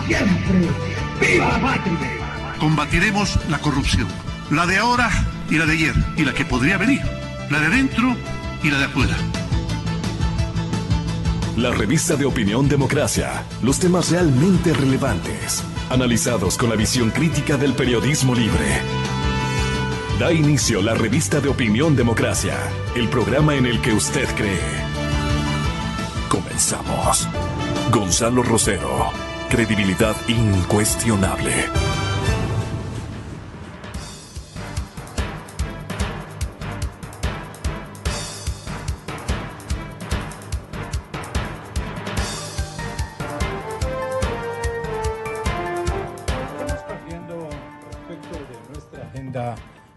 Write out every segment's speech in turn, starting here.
siempre. ¡Viva la patria! Combatiremos la corrupción, la de ahora y la de ayer, y la que podría venir, la de adentro y la de afuera. La revista de opinión Democracia, los temas realmente relevantes, analizados con la visión crítica del periodismo libre. Da inicio la revista de opinión Democracia, el programa en el que usted cree. Comenzamos. Gonzalo Rosero, credibilidad incuestionable.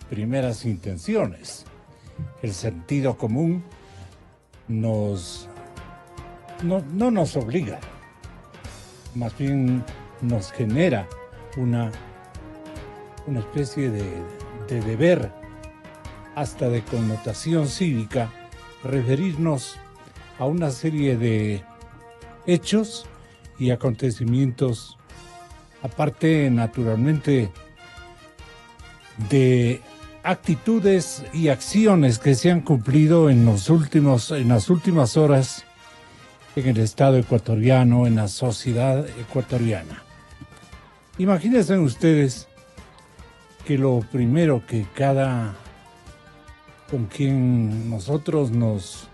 Primeras intenciones. El sentido común no nos obliga, más bien nos genera una especie de deber, hasta de connotación cívica, referirnos a una serie de hechos y acontecimientos, aparte naturalmente de actitudes y acciones que se han cumplido en las últimas horas en el Estado ecuatoriano, en la sociedad ecuatoriana. Imagínense ustedes que lo primero que con quien nosotros nos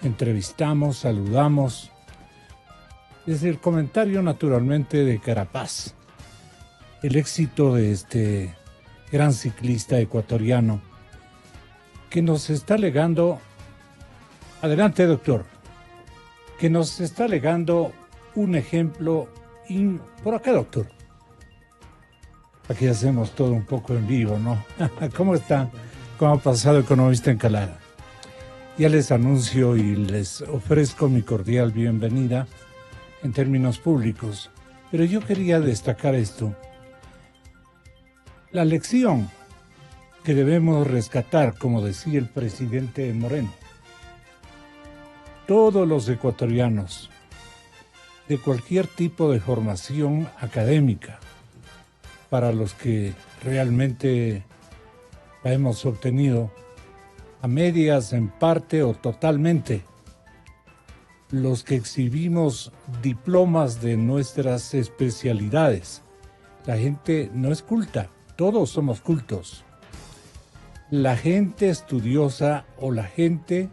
entrevistamos, saludamos, es el comentario naturalmente de Carapaz, el éxito de este gran ciclista ecuatoriano, que nos está legando, adelante doctor, que nos está legando un ejemplo, por acá doctor, aquí hacemos todo un poco en vivo, ¿no? ¿Cómo está? ¿Cómo ha pasado Economista Encalada? Ya les anuncio y les ofrezco mi cordial bienvenida en términos públicos, pero yo quería destacar esto. La lección que debemos rescatar, como decía el presidente Moreno, todos los ecuatorianos de cualquier tipo de formación académica, para los que realmente la hemos obtenido a medias, en parte o totalmente, los que exhibimos diplomas de nuestras especialidades, la gente no es culta. Todos somos cultos. La gente estudiosa o la gente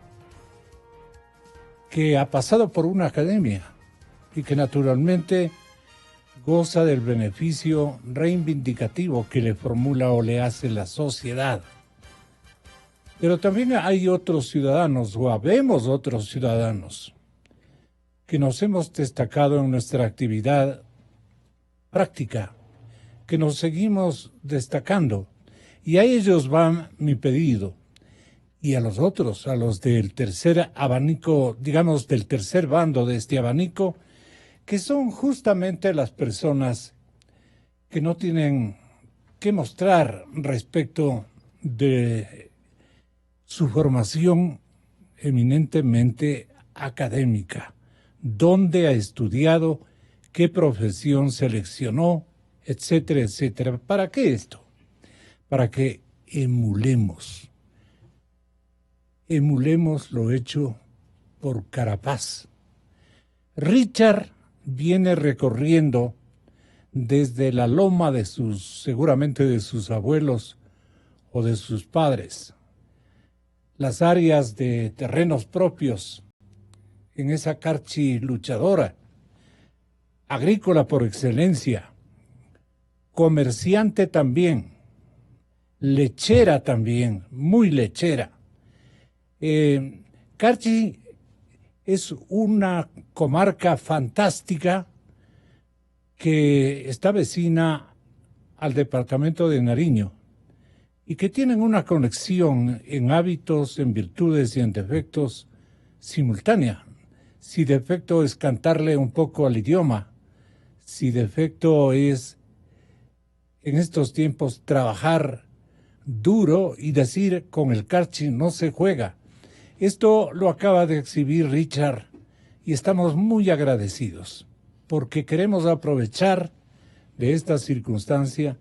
que ha pasado por una academia y que naturalmente goza del beneficio reivindicativo que le formula o le hace la sociedad. Pero también hay otros ciudadanos, o habemos otros ciudadanos, que nos hemos destacado en nuestra actividad práctica, que nos seguimos destacando, y a ellos va mi pedido, y a los otros, a los del tercer abanico, digamos del tercer bando de este abanico, que son justamente las personas que no tienen que mostrar respecto de su formación eminentemente académica, dónde ha estudiado, qué profesión seleccionó, etcétera, etcétera. ¿Para qué esto? Para que emulemos lo hecho por Carapaz. Richard viene recorriendo desde la loma seguramente de sus abuelos o de sus padres, las áreas de terrenos propios en esa Carchi luchadora, agrícola por excelencia, comerciante también, lechera también, muy lechera. Carchi es una comarca fantástica que está vecina al departamento de Nariño y que tienen una conexión en hábitos, en virtudes y en defectos simultánea. Si defecto es cantarle un poco al idioma, si defecto es en estos tiempos trabajar duro y decir con el Carchi no se juega. Esto lo acaba de exhibir Richard y estamos muy agradecidos. porque queremos aprovechar de esta circunstancia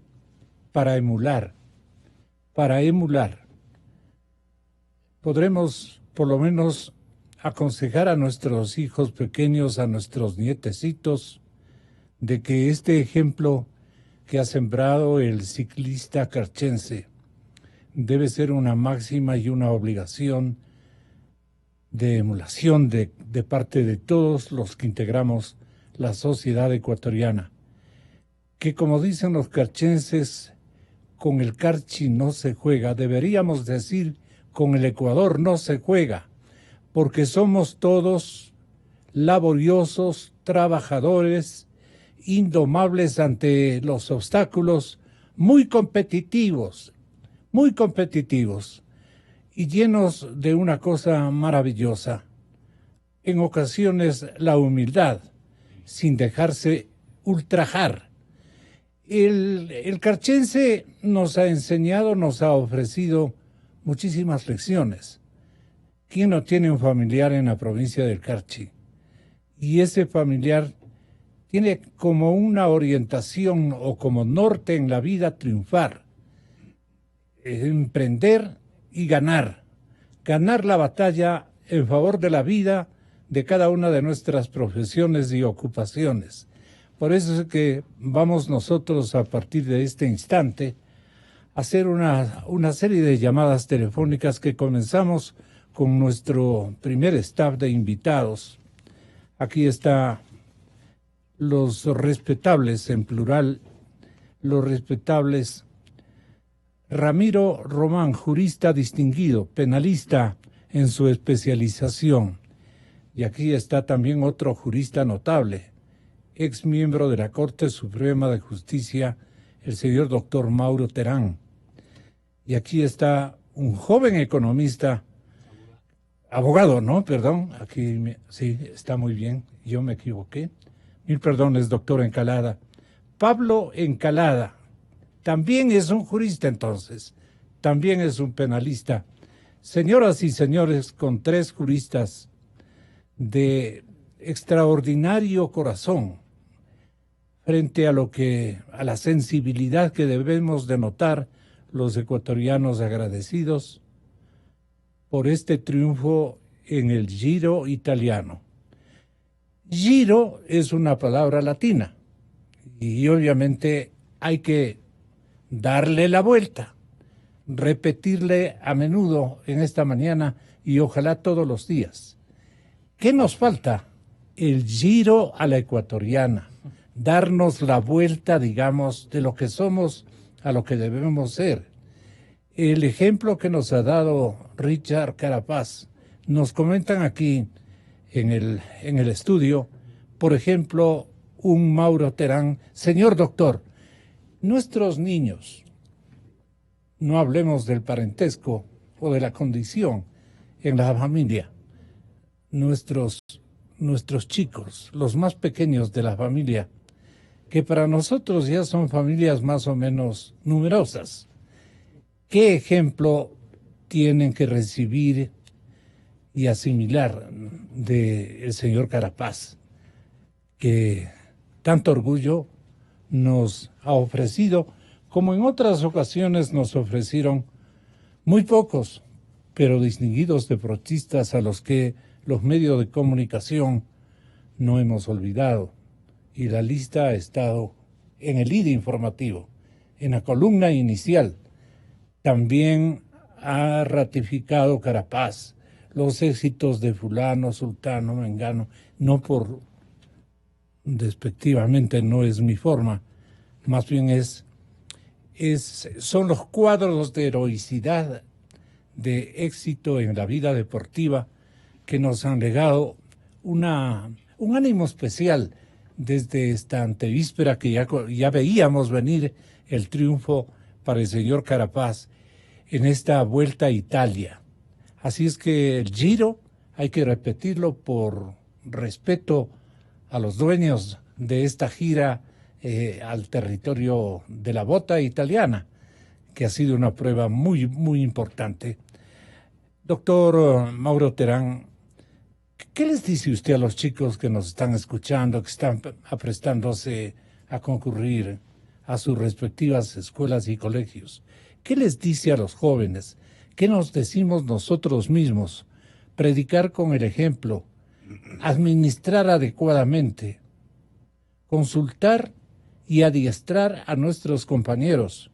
para emular. Podremos por lo menos aconsejar a nuestros hijos pequeños, a nuestros nietecitos, de que este ejemplo que ha sembrado el ciclista carchense debe ser una máxima y una obligación de emulación de parte de todos los que integramos la sociedad ecuatoriana. Que como dicen los carchenses, con el Carchi no se juega, deberíamos decir con el Ecuador no se juega, porque somos todos laboriosos, trabajadores, indomables ante los obstáculos, muy competitivos y llenos de una cosa maravillosa. En ocasiones la humildad, sin dejarse ultrajar. El carchense nos ha enseñado, nos ha ofrecido muchísimas lecciones. ¿Quién no tiene un familiar en la provincia del Carchi? Y ese familiar tiene como una orientación o como norte en la vida triunfar, emprender y ganar la batalla en favor de la vida de cada una de nuestras profesiones y ocupaciones. Por eso es que vamos nosotros a partir de este instante a hacer una serie de llamadas telefónicas que comenzamos con nuestro primer staff de invitados. Aquí está los respetables, en plural, los respetables. Ramiro Román, jurista distinguido, penalista en su especialización. Y aquí está también otro jurista notable, ex miembro de la Corte Suprema de Justicia, el señor doctor Mauro Terán. Y aquí está un joven economista, abogado, ¿no? Perdón, aquí sí, está muy bien, yo me equivoqué. Mil perdones, doctor Encalada. Pablo Encalada, también es un jurista entonces, también es un penalista. Señoras y señores, con tres juristas de extraordinario corazón, frente a la sensibilidad que debemos denotar los ecuatorianos agradecidos por este triunfo en el Giro italiano. Giro es una palabra latina y obviamente hay que darle la vuelta, repetirle a menudo en esta mañana y ojalá todos los días. ¿Qué nos falta? El Giro a la ecuatoriana. Darnos la vuelta, digamos, de lo que somos a lo que debemos ser. El ejemplo que nos ha dado Richard Carapaz, nos comentan aquí en el estudio, por ejemplo, un Mauro Terán, señor doctor, nuestros niños, no hablemos del parentesco o de la condición en la familia, nuestros chicos, los más pequeños de la familia, que para nosotros ya son familias más o menos numerosas. ¿Qué ejemplo tienen que recibir y asimilar del señor Carapaz, que tanto orgullo nos ha ofrecido, como en otras ocasiones nos ofrecieron muy pocos, pero distinguidos deportistas a los que los medios de comunicación no hemos olvidado? Y la lista ha estado en el líder informativo, en la columna inicial. También ha ratificado Carapaz los éxitos de fulano, sultano, mengano, no por despectivamente, no es mi forma, más bien son los cuadros de heroicidad, de éxito en la vida deportiva que nos han legado un ánimo especial desde esta antevíspera que ya veíamos venir el triunfo para el señor Carapaz en esta Vuelta a Italia. Así es que el Giro hay que repetirlo por respeto a los dueños de esta gira al territorio de la bota italiana, que ha sido una prueba muy, muy importante. Doctor Mauro Terán, ¿Qué les dice usted a los chicos que nos están escuchando, que están aprestándose a concurrir a sus respectivas escuelas y colegios? ¿Qué les dice a los jóvenes? ¿Qué nos decimos nosotros mismos? Predicar con el ejemplo, administrar adecuadamente, consultar y adiestrar a nuestros compañeros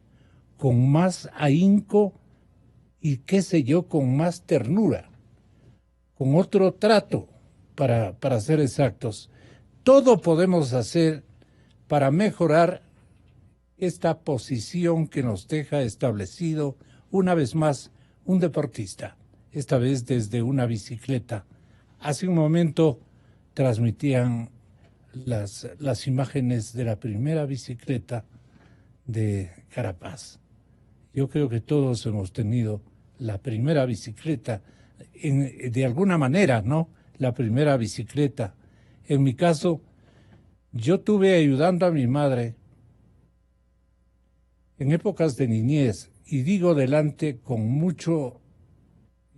con más ahínco y, qué sé yo, con más ternura, con otro trato, para ser exactos. Todo podemos hacer para mejorar esta posición que nos deja establecido una vez más un deportista, esta vez desde una bicicleta. Hace un momento transmitían las imágenes de la primera bicicleta de Carapaz. Yo creo que todos hemos tenido la primera bicicleta, de alguna manera, ¿no? La primera bicicleta. En mi caso, yo tuve ayudando a mi madre en épocas de niñez, y digo delante con mucho,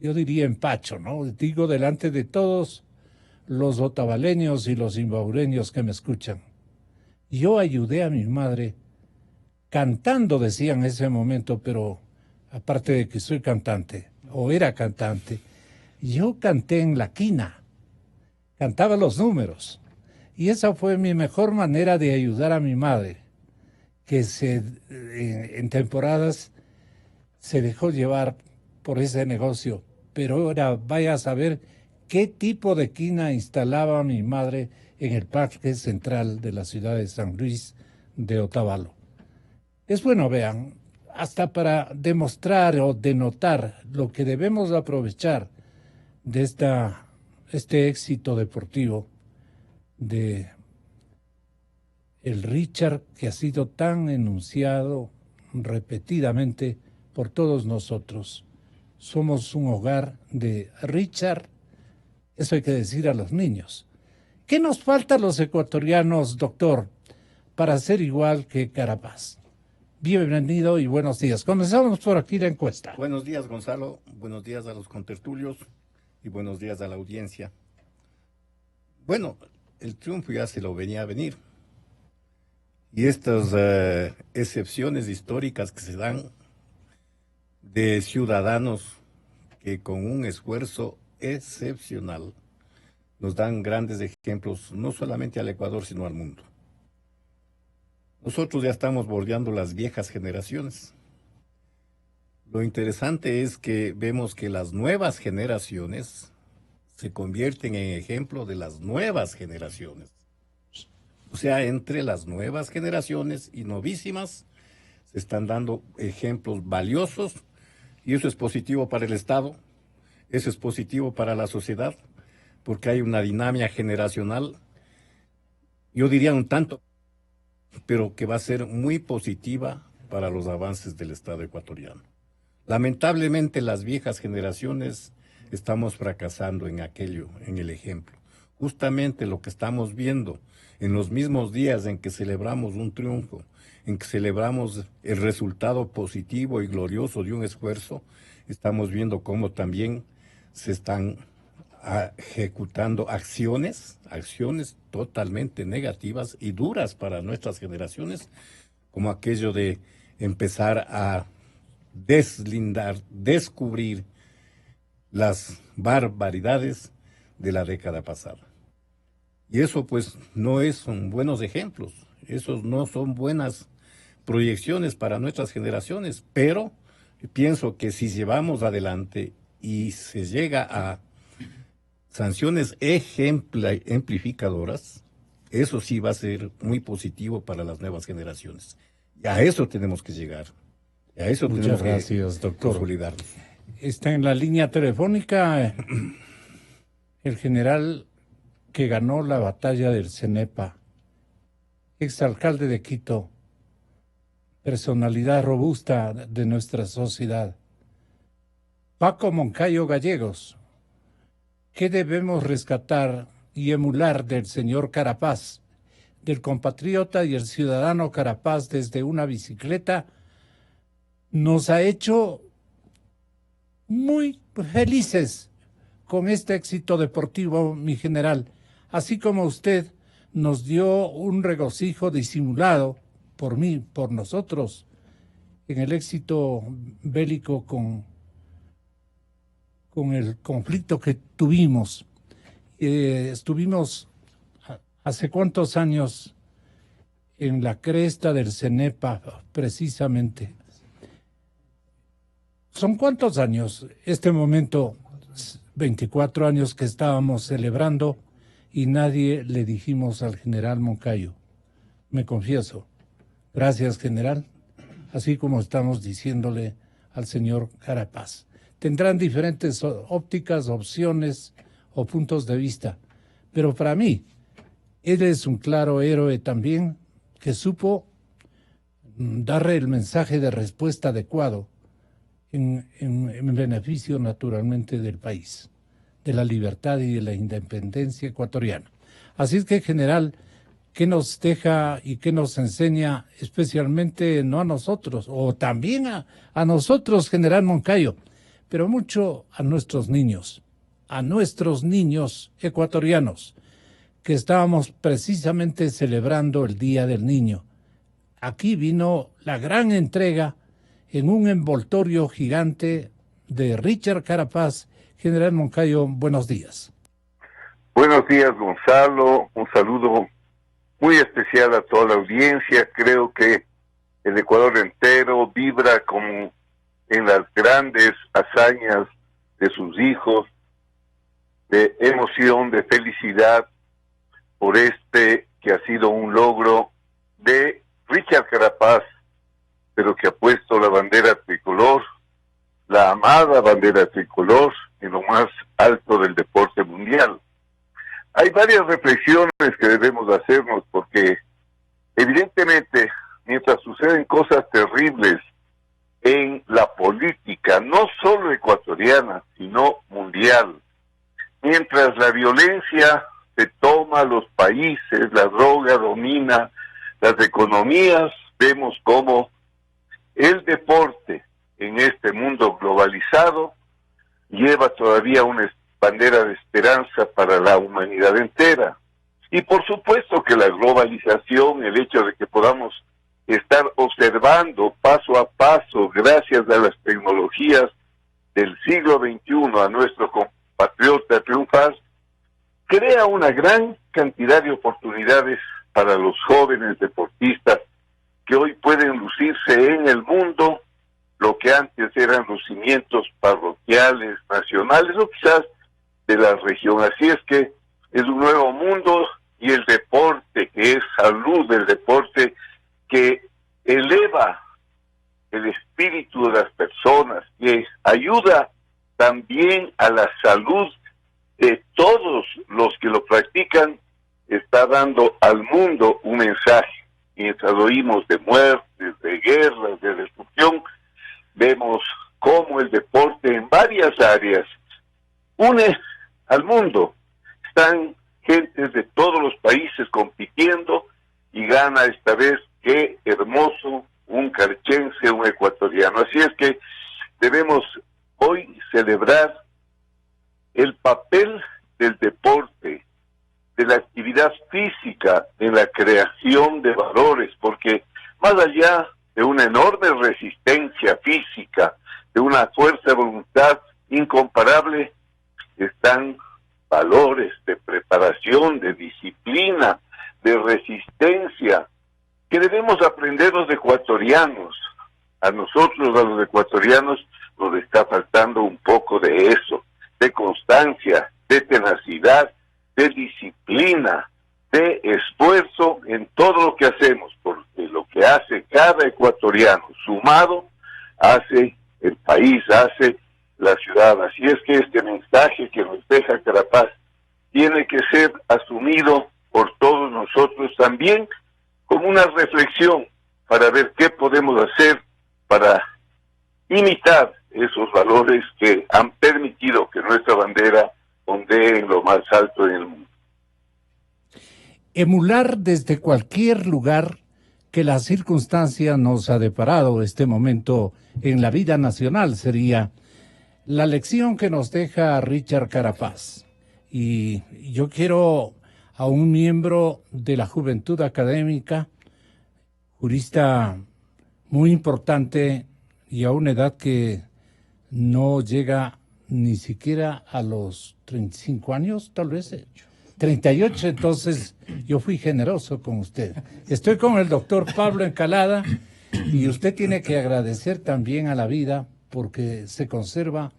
yo diría empacho, ¿no? Digo delante de todos los otavaleños y los imbaureños que me escuchan. Yo ayudé a mi madre cantando, decía en ese momento, pero aparte de que soy cantante, o era cantante, yo canté en la quina, cantaba los números, y esa fue mi mejor manera de ayudar a mi madre, que en temporadas se dejó llevar por ese negocio, pero ahora vaya a saber qué tipo de quina instalaba mi madre en el parque central de la ciudad de San Luis de Otavalo. Es bueno, vean, hasta para demostrar o denotar lo que debemos aprovechar de este éxito deportivo de el Richard, que ha sido tan enunciado repetidamente por todos nosotros. Somos un hogar de Richard, eso hay que decir a los niños. ¿Qué nos falta a los ecuatorianos, doctor, para ser igual que Carapaz? Bienvenido y buenos días. Comenzamos por aquí la encuesta. Buenos días, Gonzalo. Buenos días a los contertulios y buenos días a la audiencia. Bueno, el triunfo ya se lo venía a venir. Y estas excepciones históricas que se dan de ciudadanos que con un esfuerzo excepcional nos dan grandes ejemplos, no solamente al Ecuador, sino al mundo. Nosotros ya estamos bordeando las viejas generaciones. Lo interesante es que vemos que las nuevas generaciones se convierten en ejemplo de las nuevas generaciones. O sea, entre las nuevas generaciones y novísimas se están dando ejemplos valiosos, y eso es positivo para el Estado, eso es positivo para la sociedad, porque hay una dinámica generacional, yo diría un tanto, pero que va a ser muy positiva para los avances del Estado ecuatoriano. Lamentablemente las viejas generaciones estamos fracasando en aquello, en el ejemplo. Justamente lo que estamos viendo en los mismos días en que celebramos un triunfo, en que celebramos el resultado positivo y glorioso de un esfuerzo, estamos viendo cómo también se están ejecutando acciones totalmente negativas y duras para nuestras generaciones, como aquello de empezar a descubrir las barbaridades de la década pasada. Y eso pues son buenos ejemplos, esos no son buenas proyecciones para nuestras generaciones, pero pienso que si llevamos adelante y se llega a sanciones ejemplificadoras, eso sí va a ser muy positivo para las nuevas generaciones. Y a eso tenemos que llegar. Y a eso Muchas tenemos gracias, que doctor. consolidarnos. Está en la línea telefónica el general que ganó la batalla del Cenepa, exalcalde de Quito, personalidad robusta de nuestra sociedad. Paco Moncayo Gallegos, ¿qué debemos rescatar y emular del señor Carapaz, del compatriota y el ciudadano Carapaz desde una bicicleta? Nos ha hecho muy felices con este éxito deportivo, mi general, así como usted nos dio un regocijo disimulado por mí, por nosotros, en el éxito bélico con el conflicto que tuvimos. Estuvimos hace cuántos años en la cresta del CENEPA, precisamente. ¿Son cuántos años? Este momento, 24 años que estábamos celebrando y nadie le dijimos al general Moncayo. Me confieso. Gracias, general. Así como estamos diciéndole al señor Carapaz. Tendrán diferentes ópticas, opciones o puntos de vista, pero para mí, él es un claro héroe también que supo darle el mensaje de respuesta adecuado en beneficio naturalmente del país, de la libertad y de la independencia ecuatoriana. Así es que, general, ¿qué nos deja y qué nos enseña especialmente, no a nosotros, o también a nosotros, general Moncayo, pero mucho a nuestros niños ecuatorianos, que estábamos precisamente celebrando el Día del Niño? Aquí vino la gran entrega en un envoltorio gigante de Richard Carapaz. General Moncayo, buenos días. Buenos días, Gonzalo. Un saludo muy especial a toda la audiencia. Creo que el Ecuador entero vibra como en las grandes hazañas de sus hijos, de emoción, de felicidad por este que ha sido un logro de Richard Carapaz, pero que ha puesto la bandera tricolor, la amada bandera tricolor, en lo más alto del deporte mundial. Hay varias reflexiones que debemos hacernos porque evidentemente mientras suceden cosas terribles en la política, no solo ecuatoriana, sino mundial, mientras la violencia se toma a los países, la droga domina las economías, vemos cómo el deporte en este mundo globalizado lleva todavía una bandera de esperanza para la humanidad entera. Y por supuesto que la globalización, el hecho de que podamos estar observando paso a paso, gracias a las tecnologías del siglo XXI, a nuestro compatriota triunfar, crea una gran cantidad de oportunidades para los jóvenes deportistas que hoy pueden lucirse en el mundo, lo que antes eran lucimientos parroquiales, nacionales o quizás de la región. Así es que es un nuevo mundo y el deporte, que es salud, el deporte que eleva el espíritu de las personas, que ayuda también a la salud de todos los que lo practican, está dando al mundo un mensaje. Mientras oímos de muertes, de guerras, de destrucción, vemos cómo el deporte en varias áreas une al mundo. Están gentes de todos los países compitiendo y gana esta vez, qué hermoso, un carchense, un ecuatoriano. Así es que debemos hoy celebrar el papel del deporte, de la actividad física en la creación de valores, porque más allá de una enorme resistencia física, de una fuerza de voluntad incomparable, están valores de preparación, de disciplina, de resistencia, que debemos aprender los ecuatorianos. A nosotros, a los ecuatorianos, nos está faltando un poco de eso, de constancia, de tenacidad, de disciplina, de esfuerzo en todo lo que hacemos, porque lo que hace cada ecuatoriano sumado, hace el país, hace la ciudad. Así es que este mensaje que nos deja Carapaz tiene que ser asumido por todos nosotros también como una reflexión para ver qué podemos hacer para imitar esos valores que han permitido que nuestra bandera ondee en lo más alto en el mundo. Emular desde cualquier lugar que la circunstancia nos ha deparado este momento en la vida nacional sería la lección que nos deja Richard Carapaz. Y yo quiero a un miembro de la juventud académica, jurista muy importante y a una edad que no llega ni siquiera a los 35 años, tal vez 38, entonces yo fui generoso con usted. Estoy con el doctor Pablo Encalada y usted tiene que agradecer también a la vida porque se conserva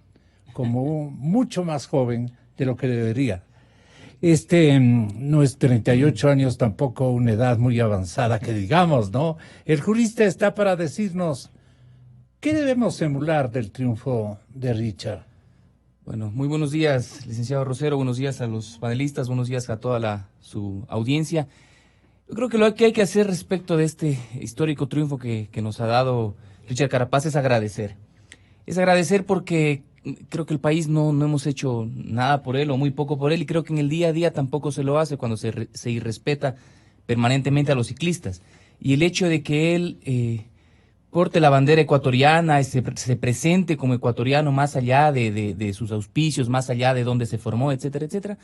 como mucho más joven de lo que debería. No es 38 años tampoco una edad muy avanzada que digamos, ¿no? El jurista está para decirnos ¿qué debemos emular del triunfo de Richard? Bueno, muy buenos días, licenciado Rosero, buenos días a los panelistas, buenos días a toda su audiencia. Yo creo que lo que hay que hacer respecto de este histórico triunfo que nos ha dado Richard Carapaz es agradecer. Es agradecer porque creo que el país no hemos hecho nada por él o muy poco por él y creo que en el día a día tampoco se lo hace cuando se irrespeta permanentemente a los ciclistas. Y el hecho de que él porte la bandera ecuatoriana, se presente como ecuatoriano más allá de sus auspicios, más allá de donde se formó, etcétera, etcétera.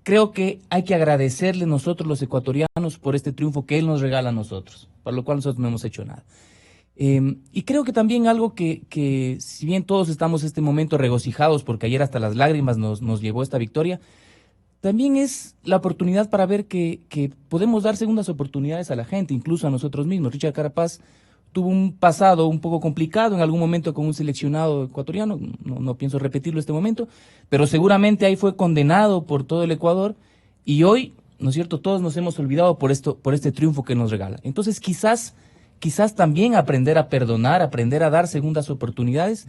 Creo que hay que agradecerle nosotros los ecuatorianos por este triunfo que él nos regala a nosotros, para lo cual nosotros no hemos hecho nada. Y creo que también algo que si bien todos estamos en este momento regocijados porque ayer hasta las lágrimas nos llevó esta victoria, también es la oportunidad para ver que podemos dar segundas oportunidades a la gente, incluso a nosotros mismos. Richard Carapaz tuvo un pasado un poco complicado en algún momento con un seleccionado ecuatoriano, no pienso repetirlo en este momento, pero seguramente ahí fue condenado por todo el Ecuador y hoy, ¿no es cierto?, todos nos hemos olvidado por este triunfo que nos regala. Entonces quizás también aprender a perdonar, aprender a dar segundas oportunidades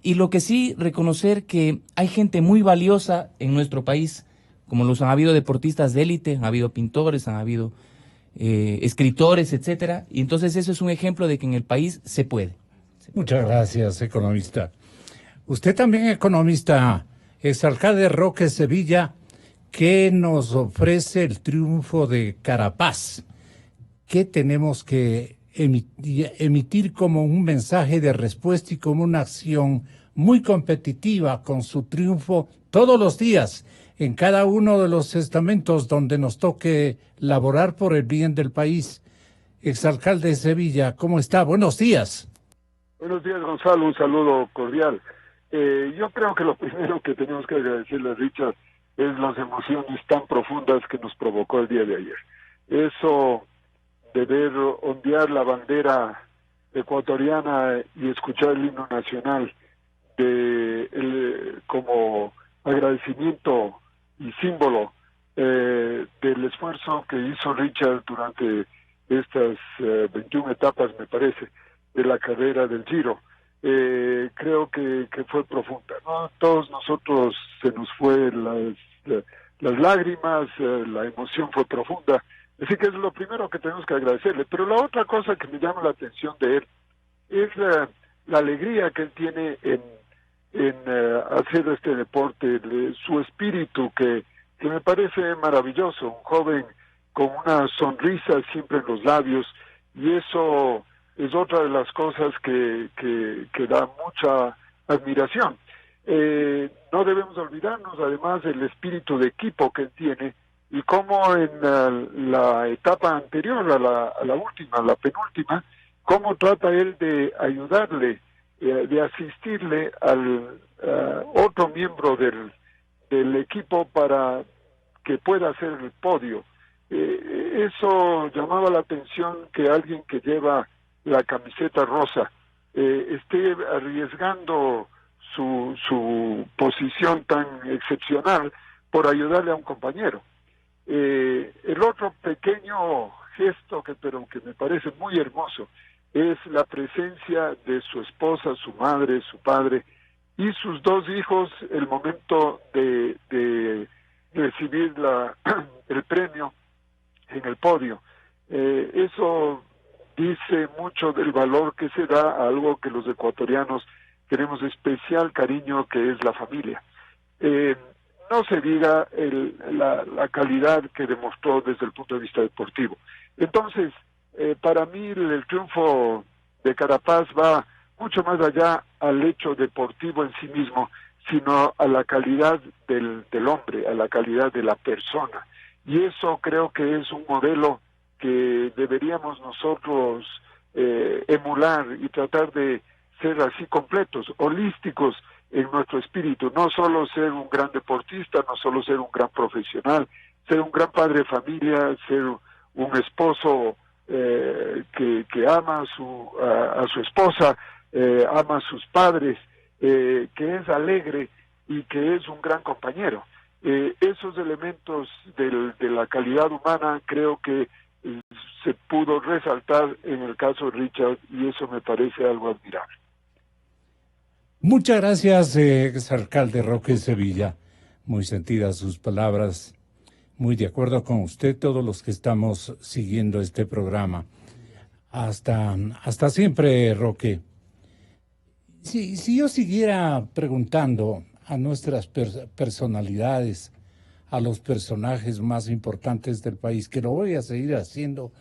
y lo que sí reconocer que hay gente muy valiosa en nuestro país, como los han habido deportistas de élite, han habido pintores, han habido escritores, etcétera, y entonces eso es un ejemplo de que en el país se puede. Muchas gracias, economista. Usted también, economista, exalcalde Roque Sevilla, ¿qué nos ofrece el triunfo de Carapaz? ¿Qué tenemos que emitir como un mensaje de respuesta y como una acción muy competitiva con su triunfo todos los días en cada uno de los estamentos donde nos toque laborar por el bien del país? Exalcalde de Sevilla, ¿cómo está? Buenos días. Buenos días, Gonzalo, un saludo cordial. Yo creo que lo primero que tenemos que agradecerle a Richard es las emociones tan profundas que nos provocó el día de ayer. Eso de ver ondear la bandera ecuatoriana y escuchar el himno nacional como agradecimiento y símbolo del esfuerzo que hizo Richard durante estas 21 etapas, me parece, de la carrera del Giro. Creo que fue profunda, ¿no? Todos nosotros se nos fue las lágrimas, la emoción fue profunda, así que es lo primero que tenemos que agradecerle. Pero la otra cosa que me llama la atención de él es la alegría que él tiene en hacer este deporte, su espíritu que me parece maravilloso, un joven con una sonrisa siempre en los labios, y eso es otra de las cosas que da mucha admiración. No debemos olvidarnos además del espíritu de equipo que él tiene y cómo en la etapa anterior a la última, la penúltima, cómo trata él de ayudarle, de asistirle al otro miembro del equipo para que pueda hacer el podio. Eso llamaba la atención, que alguien que lleva la camiseta rosa esté arriesgando su posición tan excepcional por ayudarle a un compañero. El otro pequeño gesto que me parece muy hermoso es la presencia de su esposa, su madre, su padre y sus dos hijos el momento de recibir el premio en el podio. Eso dice mucho del valor que se da a algo que los ecuatorianos tenemos especial cariño, que es la familia. No se diga la calidad que demostró desde el punto de vista deportivo. Entonces, para mí el triunfo de Carapaz va mucho más allá al hecho deportivo en sí mismo, sino a la calidad del hombre, a la calidad de la persona. Y eso creo que es un modelo que deberíamos nosotros emular y tratar de ser así completos, holísticos en nuestro espíritu, no solo ser un gran deportista, no solo ser un gran profesional, ser un gran padre de familia, ser un esposo que ama a su esposa, ama a sus padres, que es alegre y que es un gran compañero. Esos elementos de la calidad humana creo que se pudo resaltar en el caso de Richard, y eso me parece algo admirable. Muchas gracias, exalcalde Roque Sevilla. Muy sentidas sus palabras. Muy de acuerdo con usted, todos los que estamos siguiendo este programa. Hasta siempre, Roque. Si yo siguiera preguntando a nuestras personalidades, a los personajes más importantes del país, que lo voy a seguir haciendo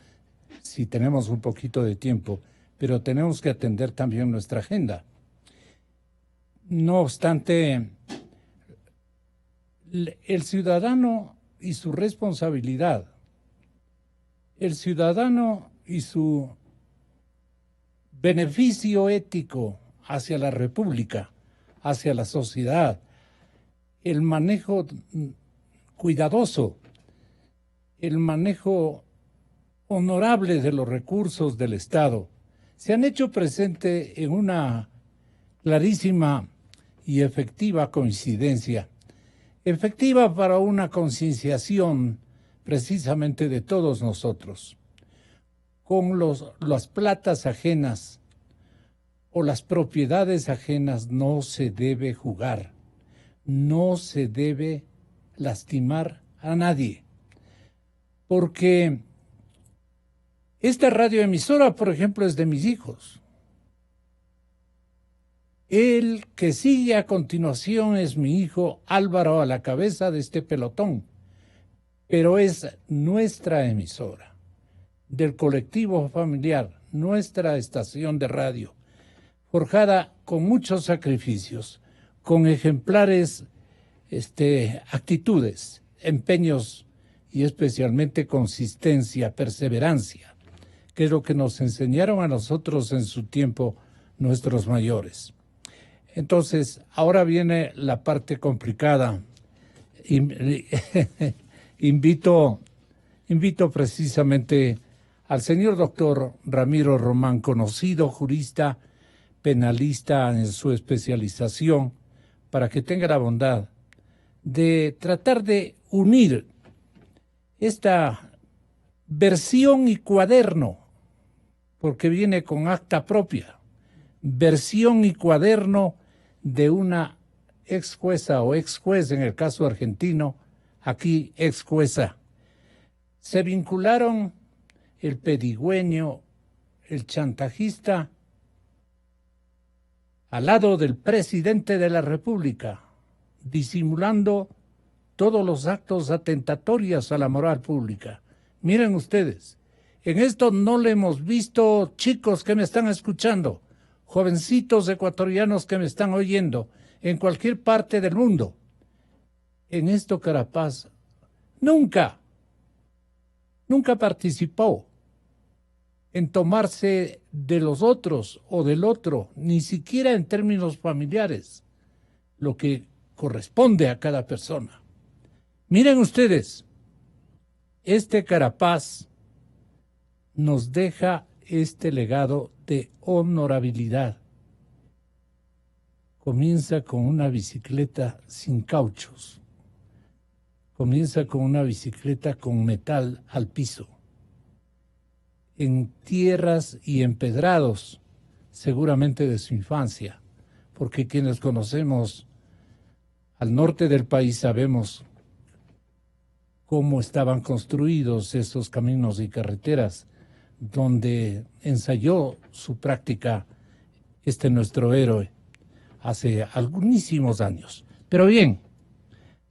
si tenemos un poquito de tiempo, pero tenemos que atender también nuestra agenda. No obstante, el ciudadano y su responsabilidad, el ciudadano y su beneficio ético hacia la República, hacia la sociedad, el manejo cuidadoso, el manejo honorable de los recursos del Estado, se han hecho presente en una clarísima y efectiva coincidencia, efectiva para una concienciación precisamente de todos nosotros. Con las platas ajenas o las propiedades ajenas no se debe jugar, no se debe lastimar a nadie, porque esta radioemisora, por ejemplo, es de mis hijos. El que sigue a continuación es mi hijo Álvaro, a la cabeza de este pelotón, pero es nuestra emisora, del colectivo familiar, nuestra estación de radio, forjada con muchos sacrificios, con ejemplares actitudes, empeños y especialmente consistencia, perseverancia, que es lo que nos enseñaron a nosotros en su tiempo nuestros mayores. Entonces, ahora viene la parte complicada. Invito precisamente al señor doctor Ramiro Román, conocido jurista, penalista en su especialización, para que tenga la bondad de tratar de unir esta versión y cuaderno, porque viene con acta propia, versión y cuaderno de una ex jueza o ex juez, en el caso argentino, aquí ex jueza. Se vincularon el pedigüeño, el chantajista, al lado del presidente de la República, disimulando todos los actos atentatorios a la moral pública. Miren ustedes, en esto no le hemos visto, chicos que me están escuchando, jovencitos ecuatorianos que me están oyendo, en cualquier parte del mundo. En esto Carapaz nunca participó en tomarse de los otros o del otro, ni siquiera en términos familiares, lo que corresponde a cada persona. Miren ustedes, este Carapaz nos deja este legado de honorabilidad. Comienza con una bicicleta sin cauchos. Comienza con una bicicleta con metal al piso. En tierras y empedrados, seguramente de su infancia, porque quienes conocemos al norte del país sabemos cómo estaban construidos esos caminos y carreteras donde ensayó su práctica nuestro héroe hace algunísimos años. Pero bien,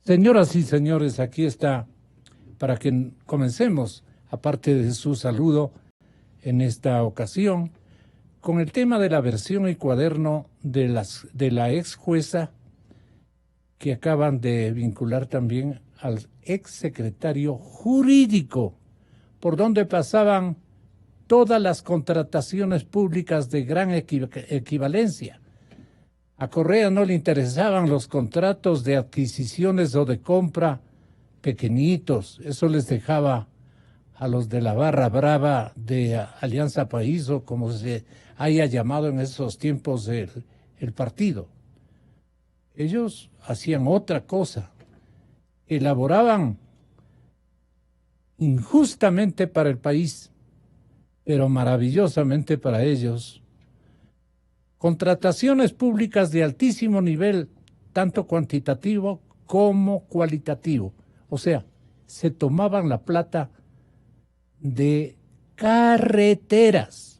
señoras y señores, aquí está para que comencemos, aparte de su saludo en esta ocasión, con el tema de la versión y cuaderno de la ex jueza que acaban de vincular también al exsecretario jurídico, por donde pasaban todas las contrataciones públicas de gran equivalencia. A Correa no le interesaban los contratos de adquisiciones o de compra pequeñitos, eso les dejaba a los de la barra brava de Alianza País, o como se haya llamado en esos tiempos el partido. Ellos hacían otra cosa, elaboraban injustamente para el país, pero maravillosamente para ellos, contrataciones públicas de altísimo nivel, tanto cuantitativo como cualitativo. O sea, se tomaban la plata de carreteras,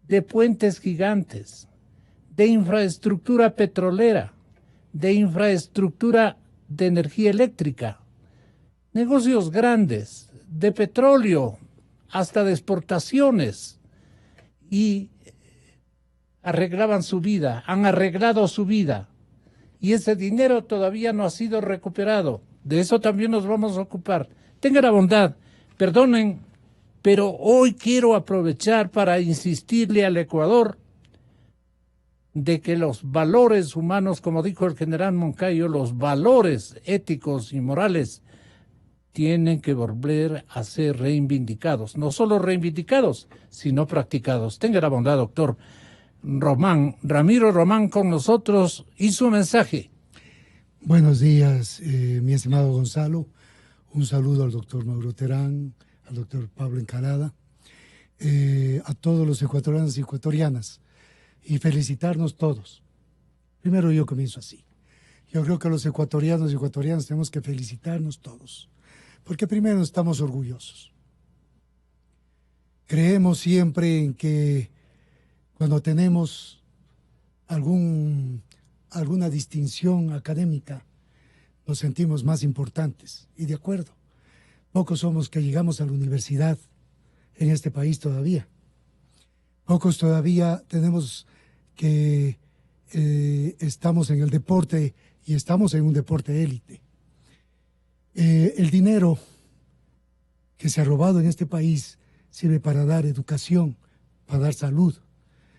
de puentes gigantes, de infraestructura petrolera, de infraestructura de energía eléctrica, negocios grandes, de petróleo, hasta de exportaciones, y arreglaban su vida, han arreglado su vida, y ese dinero todavía no ha sido recuperado. De eso también nos vamos a ocupar. Tengan la bondad, perdonen, pero hoy quiero aprovechar para insistirle al Ecuador de que los valores humanos, como dijo el general Moncayo, los valores éticos y morales tienen que volver a ser reivindicados. No solo reivindicados, sino practicados. Tenga la bondad, doctor Ramiro Román, con nosotros y su mensaje. Buenos días, mi estimado Gonzalo. Un saludo al doctor Mauro Terán, al doctor Pablo Encalada, a todos los ecuatorianos y ecuatorianas, y felicitarnos todos. Primero yo comienzo así. Yo creo que los ecuatorianos y ecuatorianas tenemos que felicitarnos todos, porque primero estamos orgullosos. Creemos siempre en que cuando tenemos alguna distinción académica, nos sentimos más importantes. Y de acuerdo, pocos somos que llegamos a la universidad en este país todavía. Pocos todavía tenemos que estamos en el deporte y estamos en un deporte élite. El dinero que se ha robado en este país sirve para dar educación, para dar salud,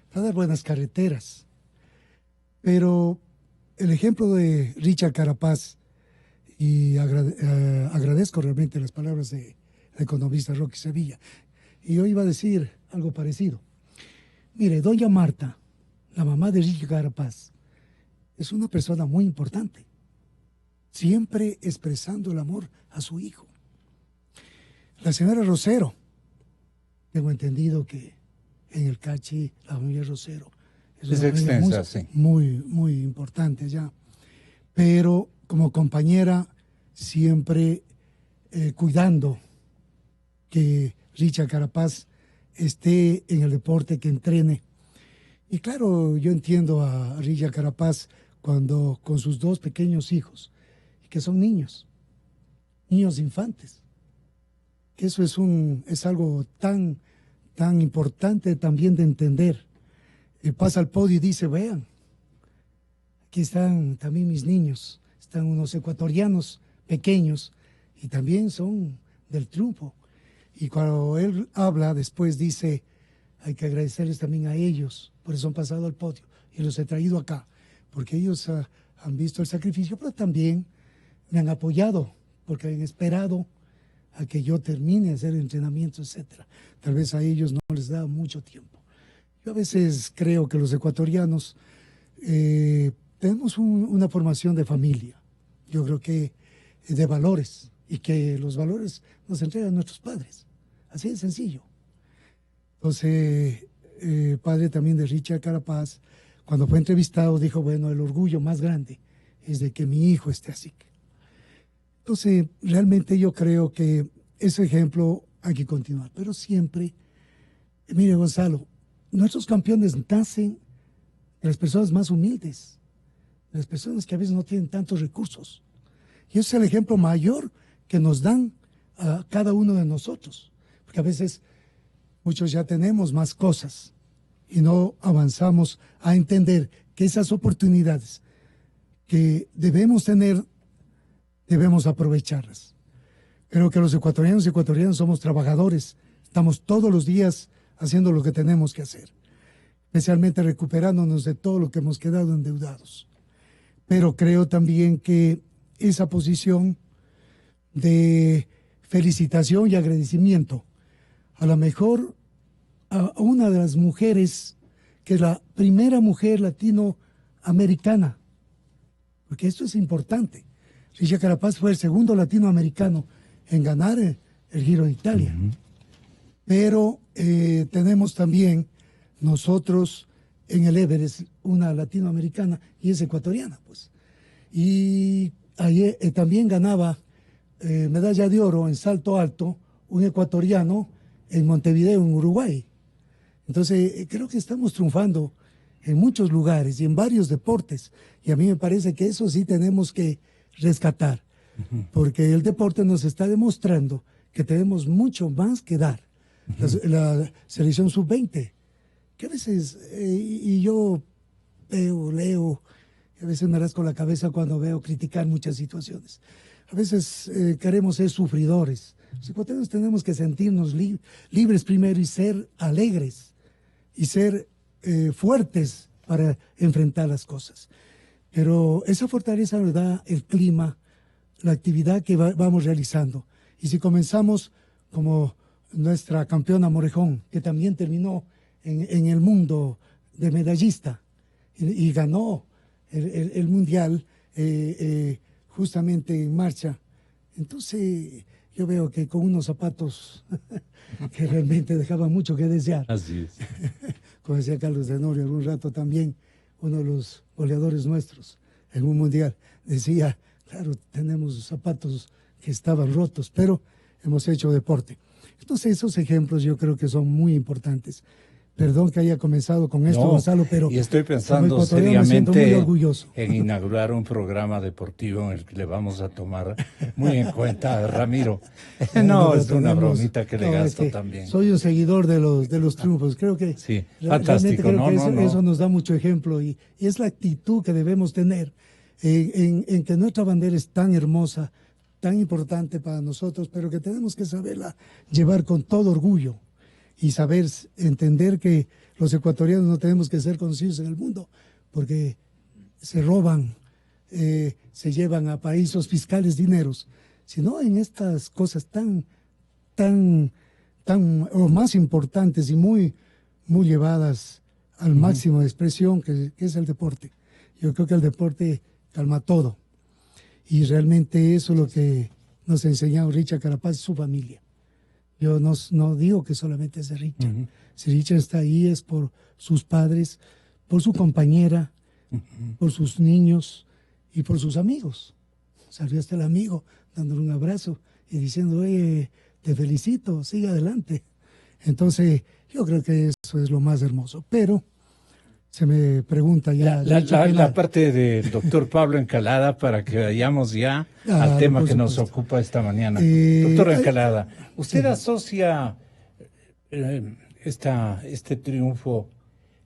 para dar buenas carreteras. Pero el ejemplo de Richard Carapaz, y agradezco realmente las palabras del economista Roque Sevilla, y yo iba a decir algo parecido. Mire, doña Marta, la mamá de Richard Carapaz, es una persona muy importante, siempre expresando el amor a su hijo. La señora Rosero, tengo entendido que en el Cachi, la familia Rosero, es extensa, sí. Muy importante ya. Pero como compañera, siempre cuidando que Richard Carapaz esté en el deporte, que entrene. Y claro, yo entiendo a Richard Carapaz cuando con sus dos pequeños hijos, que son niños infantes, que eso es algo tan importante también de entender. Pasa al podio y dice, vean, aquí están también mis niños, están unos ecuatorianos pequeños y también son del triunfo. Y cuando él habla, después dice, hay que agradecerles también a ellos, por eso han pasado al podio y los he traído acá, porque ellos han visto el sacrificio, pero también me han apoyado, porque han esperado a que yo termine de hacer entrenamiento, etcétera. Tal vez a ellos no les da mucho tiempo. Yo a veces creo que los ecuatorianos tenemos una formación de familia, yo creo que de valores, y que los valores nos entregan nuestros padres, así de sencillo. Entonces, padre también de Richard Carapaz, cuando fue entrevistado dijo, bueno, el orgullo más grande es de que mi hijo esté así. Entonces, realmente yo creo que ese ejemplo hay que continuar, pero siempre, mire Gonzalo, nuestros campeones nacen de las personas más humildes, de las personas que a veces no tienen tantos recursos. Y ese es el ejemplo mayor que nos dan a cada uno de nosotros, porque a veces muchos ya tenemos más cosas y no avanzamos a entender que esas oportunidades que debemos tener, debemos aprovecharlas. Creo que los ecuatorianos y ecuatorianas somos trabajadores, estamos todos los días haciendo lo que tenemos que hacer, especialmente recuperándonos de todo lo que hemos quedado endeudados. Pero creo también que esa posición de felicitación y agradecimiento, a lo mejor a una de las mujeres, que es la primera mujer latinoamericana, porque esto es importante. Richa Carapaz fue el segundo latinoamericano en ganar el Giro de Italia. Pero tenemos también nosotros en el Everest una latinoamericana y es ecuatoriana, pues. Y ayer, también ganaba medalla de oro en salto alto un ecuatoriano en Montevideo, en Uruguay. Entonces, creo que estamos triunfando en muchos lugares y en varios deportes. Y a mí me parece que eso sí tenemos que rescatar, porque el deporte nos está demostrando que tenemos mucho más que dar. La selección sub-20, que a veces, y yo veo, leo, a veces me rasco la cabeza cuando veo criticar muchas situaciones. A veces queremos ser sufridores. Los ecuatorianos tenemos que sentirnos libres primero y ser alegres y ser fuertes para enfrentar las cosas. Pero esa fortaleza nos da el clima, la actividad que vamos realizando. Y si comenzamos como nuestra campeona Morejón, que también terminó en el mundo de medallista y ganó el mundial justamente en marcha. Entonces yo veo que con unos zapatos que realmente dejaban mucho que desear. Así es. Como decía Carlos Tenorio algún rato también, uno de los goleadores nuestros en un mundial, decía, claro, tenemos zapatos que estaban rotos, pero hemos hecho deporte. Entonces esos ejemplos yo creo que son muy importantes. Perdón que haya comenzado con esto, Gonzalo, pero y estoy pensando seriamente en inaugurar un programa deportivo en el que le vamos a tomar muy en cuenta a Ramiro. No, es una bromita que le gasto también. Soy un seguidor de los triunfos, creo que sí, fantástico. Eso nos da mucho ejemplo y es la actitud que debemos tener en que nuestra bandera es tan hermosa, tan importante para nosotros, pero que tenemos que saberla llevar con todo orgullo. Y saber, entender que los ecuatorianos no tenemos que ser conocidos en el mundo, porque se roban, se llevan a paraísos fiscales dineros, sino en estas cosas tan o más importantes y muy llevadas al máximo de expresión que es el deporte. Yo creo que el deporte calma todo. Y realmente eso es lo que nos ha enseñado Richa Carapaz y su familia. Yo no digo que solamente es de Richard. Si Richard está ahí es por sus padres, por su compañera, por sus niños y por sus amigos. Salió hasta el amigo dándole un abrazo y diciendo, oye, te felicito, sigue adelante. Entonces, yo creo que eso es lo más hermoso. Pero se me pregunta ya... La parte del doctor Pablo Encalada para que vayamos ya al tema que nos ocupa esta mañana. Doctor Encalada, ¿usted asocia este triunfo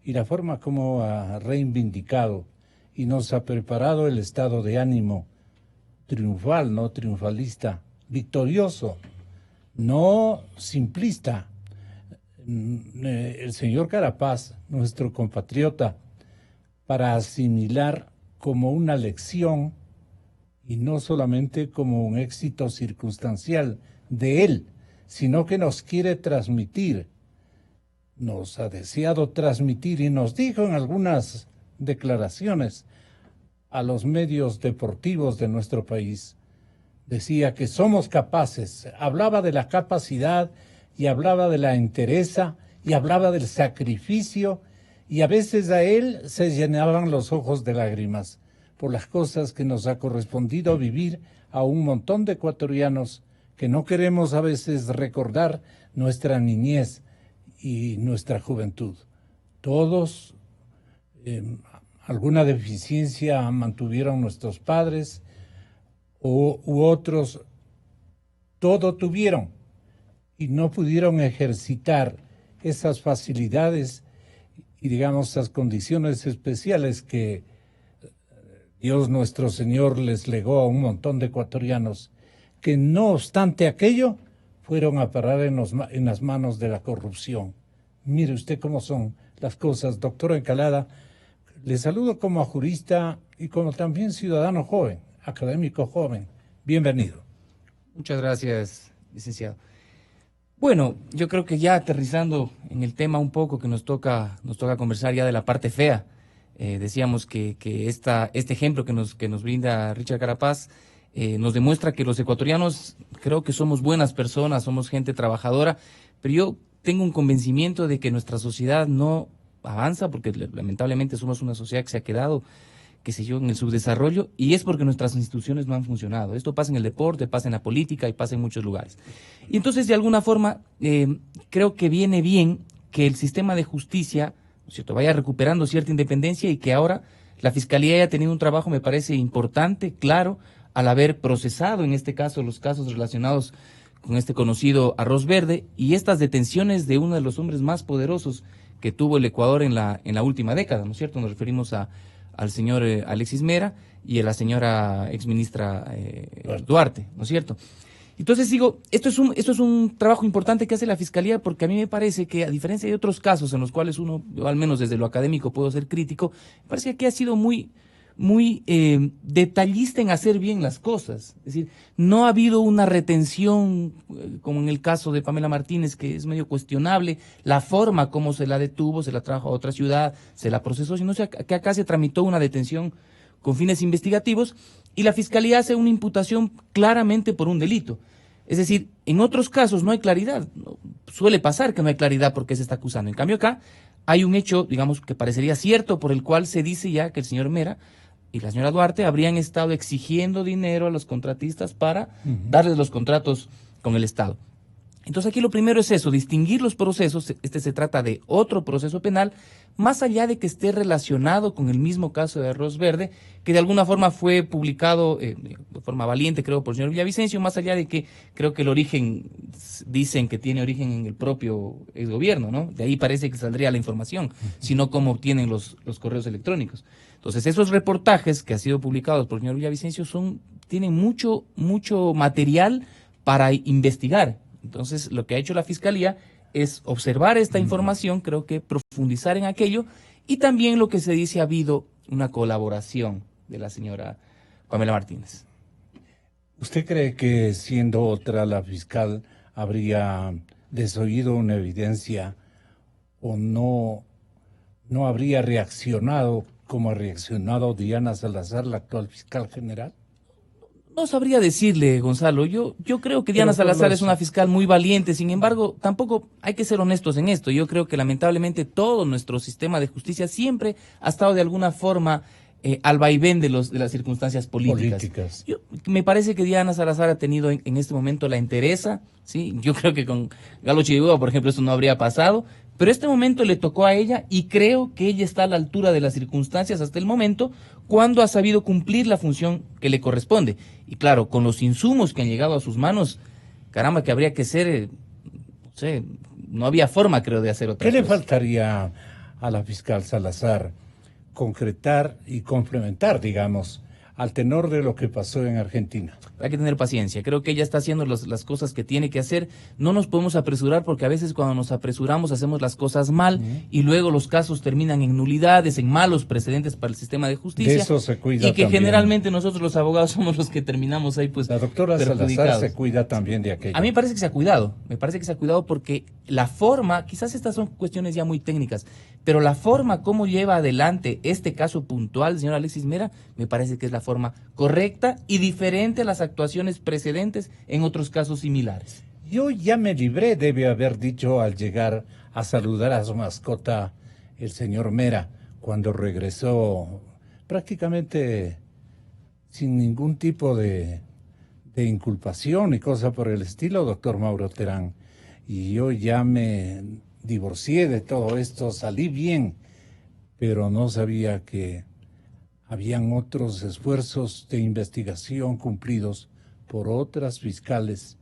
y la forma como ha reivindicado y nos ha preparado el estado de ánimo triunfal, no triunfalista, victorioso, no simplista? El señor Carapaz, nuestro compatriota, para asimilar como una lección y no solamente como un éxito circunstancial de él, sino que nos quiere transmitir, nos ha deseado transmitir y nos dijo en algunas declaraciones a los medios deportivos de nuestro país, decía que somos capaces, hablaba de la capacidad y hablaba de la entereza, y hablaba del sacrificio, y a veces a él se llenaban los ojos de lágrimas por las cosas que nos ha correspondido vivir a un montón de ecuatorianos que no queremos a veces recordar nuestra niñez y nuestra juventud. Todos, alguna deficiencia mantuvieron nuestros padres, u otros, todo tuvieron, y no pudieron ejercitar esas facilidades y, digamos, esas condiciones especiales que Dios nuestro Señor les legó a un montón de ecuatorianos que no obstante aquello fueron a parar en las manos de la corrupción. Mire usted cómo son las cosas, doctor Encalada. Le saludo como jurista y como también ciudadano joven, académico joven. Bienvenido. Muchas gracias, licenciado. Bueno, yo creo que ya aterrizando en el tema un poco que nos toca conversar ya de la parte fea, decíamos que este ejemplo que nos brinda Richard Carapaz nos demuestra que los ecuatorianos creo que somos buenas personas, somos gente trabajadora, pero yo tengo un convencimiento de que nuestra sociedad no avanza porque lamentablemente somos una sociedad que se ha quedado, qué sé yo, en el subdesarrollo, y es porque nuestras instituciones no han funcionado. Esto pasa en el deporte, pasa en la política y pasa en muchos lugares. Y entonces, de alguna forma, creo que viene bien que el sistema de justicia, ¿no es cierto?, vaya recuperando cierta independencia y que ahora la Fiscalía haya tenido un trabajo, me parece importante, claro, al haber procesado, en este caso, los casos relacionados con este conocido arroz verde y estas detenciones de uno de los hombres más poderosos que tuvo el Ecuador en la última década, ¿no es cierto? Nos referimos al señor Alexis Mera y a la señora exministra Duarte, ¿no es cierto? Entonces digo, esto es un trabajo importante que hace la Fiscalía porque a mí me parece que, a diferencia de otros casos en los cuales yo al menos desde lo académico puedo ser crítico, me parece que aquí ha sido muy detallista en hacer bien las cosas. Es decir, no ha habido una retención, como en el caso de Pamela Martínez, que es medio cuestionable, la forma como se la detuvo, se la trajo a otra ciudad, se la procesó, sino que acá se tramitó una detención con fines investigativos y la Fiscalía hace una imputación claramente por un delito. Es decir, en otros casos no hay claridad, suele pasar que no hay claridad porque se está acusando. En cambio acá hay un hecho, digamos, que parecería cierto, por el cual se dice ya que el señor Mera y la señora Duarte habrían estado exigiendo dinero a los contratistas para darles los contratos con el Estado. Entonces aquí lo primero es eso, distinguir los procesos. Se trata de otro proceso penal, más allá de que esté relacionado con el mismo caso de arroz verde, que de alguna forma fue publicado de forma valiente, creo, por el señor Villavicencio, más allá de que creo que el origen, dicen que tiene origen en el propio exgobierno, ¿no? De ahí parece que saldría la información, sino cómo obtienen los correos electrónicos. Entonces esos reportajes que han sido publicados por el señor Villavicencio tienen mucho material para investigar. Entonces, lo que ha hecho la Fiscalía es observar esta información, creo que profundizar en aquello, y también lo que se dice ha habido una colaboración de la señora Pamela Martínez. ¿Usted cree que siendo otra la fiscal habría desoído una evidencia o no habría reaccionado como ha reaccionado Diana Salazar, la actual fiscal general? No sabría decirle, Gonzalo. Yo creo que Diana Salazar es una fiscal muy valiente. Sin embargo, tampoco hay que ser honestos en esto. Yo creo que lamentablemente todo nuestro sistema de justicia siempre ha estado de alguna forma al vaivén de las circunstancias políticas. Me parece que Diana Salazar ha tenido en este momento la entereza, ¿sí? Yo creo que con Galo Chiriboga, por ejemplo, esto no habría pasado. Pero este momento le tocó a ella y creo que ella está a la altura de las circunstancias hasta el momento cuando ha sabido cumplir la función que le corresponde. Y claro, con los insumos que han llegado a sus manos, caramba, que habría que ser, no sé, no había forma, creo, de hacer otra cosa. ¿Qué le faltaría a la fiscal Salazar concretar y complementar, digamos, al tenor de lo que pasó en Argentina? Hay que tener paciencia. Creo que ella está haciendo las cosas que tiene que hacer. No nos podemos apresurar porque a veces cuando nos apresuramos hacemos las cosas mal y luego los casos terminan en nulidades, en malos precedentes para el sistema de justicia. De eso se cuida y que también. Generalmente nosotros los abogados somos los que terminamos ahí pues la doctora Salazar se cuida también de aquello. A mí me parece que se ha cuidado. Me parece que se ha cuidado porque la forma, quizás estas son cuestiones ya muy técnicas, pero la forma como lleva adelante este caso puntual del señor Alexis Mera, me parece que es la forma correcta y diferente a las actuaciones precedentes en otros casos similares. Yo ya me libré, debe haber dicho al llegar a saludar a su mascota, el señor Mera, cuando regresó prácticamente sin ningún tipo de inculpación y cosa por el estilo, doctor Mauro Terán. Y yo ya me divorcié de todo esto, salí bien, pero no sabía que habían otros esfuerzos de investigación cumplidos por otras fiscales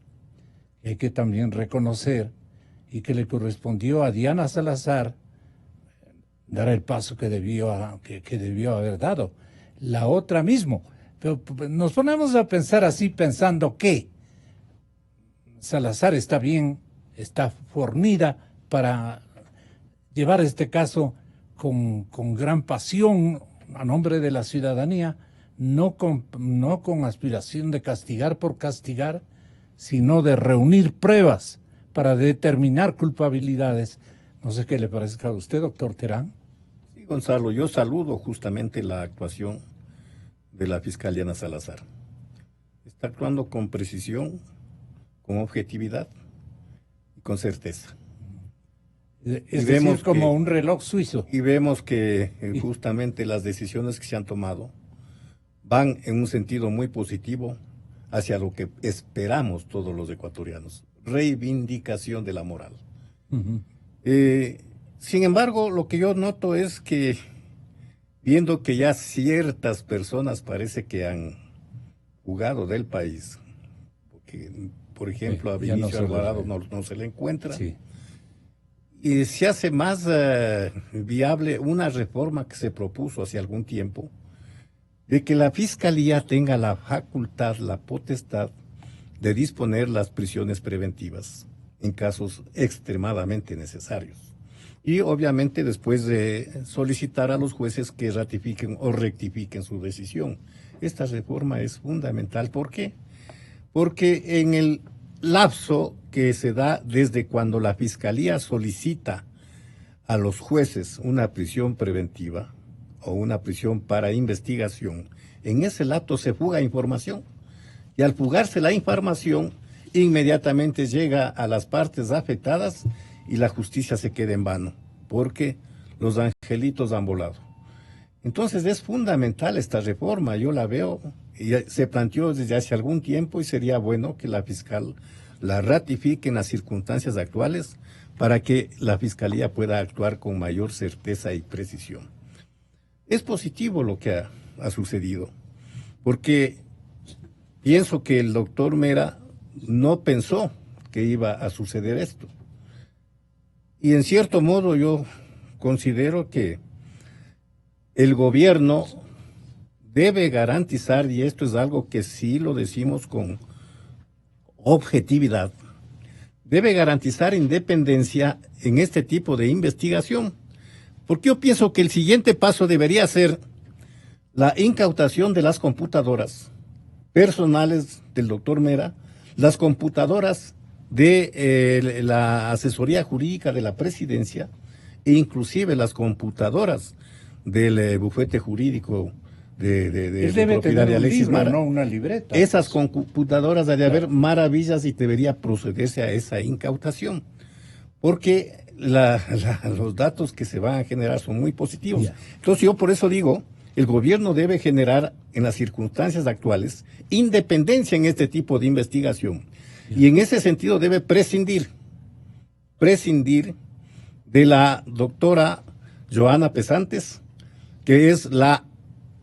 que hay que también reconocer y que le correspondió a Diana Salazar dar el paso que debió haber dado. la otra mismo. Pero nos ponemos a pensar así, pensando que Salazar está bien, está fornida para llevar este caso con gran pasión a nombre de la ciudadanía, no con aspiración de castigar por castigar, sino de reunir pruebas para determinar culpabilidades. No sé qué le parezca a usted, doctor Terán. Sí, Gonzalo, yo saludo justamente la actuación de la fiscal Diana Salazar. Está actuando con precisión, con objetividad y con certeza. Es decir, como un reloj suizo. Y vemos que justamente las decisiones que se han tomado van en un sentido muy positivo hacia lo que esperamos todos los ecuatorianos, reivindicación de la moral. Uh-huh. Sin embargo, lo que yo noto es que, viendo que ya ciertas personas parece que han jugado del país, porque, por ejemplo, a Vinicio Alvarado no se le encuentra, sí. Y se hace más viable una reforma que se propuso hace algún tiempo, de que la Fiscalía tenga la facultad, la potestad de disponer las prisiones preventivas en casos extremadamente necesarios. Y obviamente después de solicitar a los jueces que ratifiquen o rectifiquen su decisión. Esta reforma es fundamental. ¿Por qué? Porque en el lapso que se da desde cuando la Fiscalía solicita a los jueces una prisión preventiva o una prisión para investigación, en ese lapso se fuga información. Y al fugarse la información, inmediatamente llega a las partes afectadas y la justicia se queda en vano, porque los angelitos han volado. Entonces es fundamental esta reforma, yo la veo, y se planteó desde hace algún tiempo y sería bueno que la fiscal la ratifique en las circunstancias actuales para que la Fiscalía pueda actuar con mayor certeza y precisión. Es positivo lo que ha sucedido, porque pienso que el doctor Mera no pensó que iba a suceder esto. Y en cierto modo yo considero que el gobierno debe garantizar, y esto es algo que sí lo decimos con objetividad, debe garantizar independencia en este tipo de investigación. Porque yo pienso que el siguiente paso debería ser la incautación de las computadoras personales del doctor Mera, las computadoras de la asesoría jurídica de la presidencia e inclusive las computadoras del bufete jurídico de propiedad de Alexis Mara. No una libreta. Esas computadoras debe haber maravillas y debería procederse a esa incautación, porque los datos que se van a generar son muy positivos. Yeah. Entonces yo por eso digo, el gobierno debe generar en las circunstancias actuales independencia en este tipo de investigación. Yeah. Y en ese sentido debe prescindir de la doctora Joana Pesantes, que es la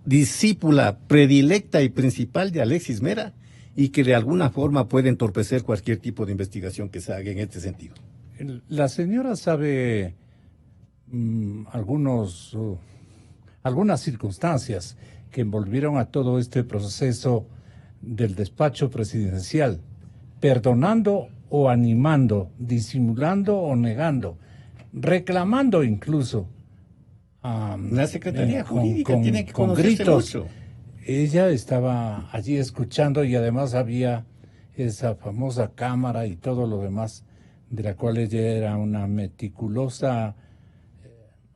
discípula predilecta y principal de Alexis Mera y que de alguna forma puede entorpecer cualquier tipo de investigación que se haga en este sentido. La señora sabe algunas circunstancias que envolvieron a todo este proceso del despacho presidencial, perdonando o animando, disimulando o negando, reclamando incluso. La Secretaría Jurídica tiene que con conocerse gritos. mucho. Ella estaba allí escuchando y además había esa famosa cámara y todo lo demás, de la cual ella era una meticulosa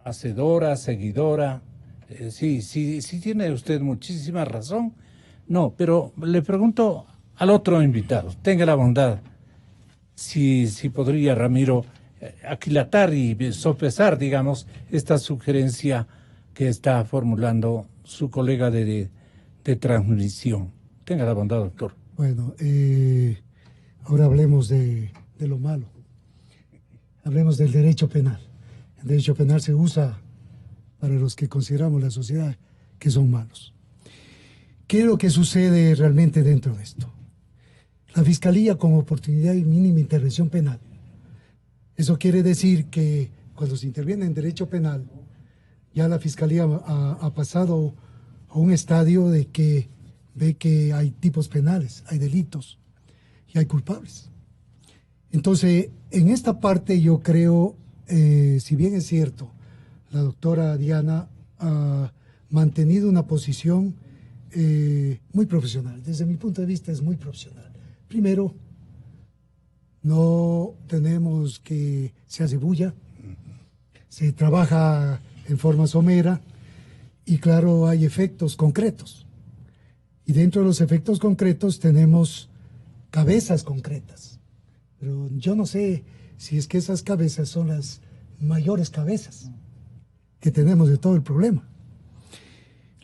hacedora, seguidora. Sí, tiene usted muchísima razón. No, pero le pregunto al otro invitado, tenga la bondad, si podría, Ramiro, aquilatar y sopesar, digamos, esta sugerencia que está formulando su colega de transmisión. Tenga la bondad, doctor. Bueno, ahora hablemos de lo malo. Hablemos del derecho penal. El derecho penal se usa para los que consideramos la sociedad que son malos. ¿Qué es lo que sucede realmente dentro de esto? La Fiscalía con oportunidad y mínima intervención penal. Eso quiere decir que cuando se interviene en derecho penal, ya la Fiscalía ha pasado a un estadio de que ve que hay tipos penales, hay delitos y hay culpables. Entonces, en esta parte yo creo, si bien es cierto, la doctora Diana ha mantenido una posición muy profesional. Desde mi punto de vista es muy profesional. Primero, no tenemos que se hace bulla, se trabaja en forma somera y claro, hay efectos concretos. Y dentro de los efectos concretos tenemos cabezas concretas. Pero yo no sé si es que esas cabezas son las mayores cabezas que tenemos de todo el problema.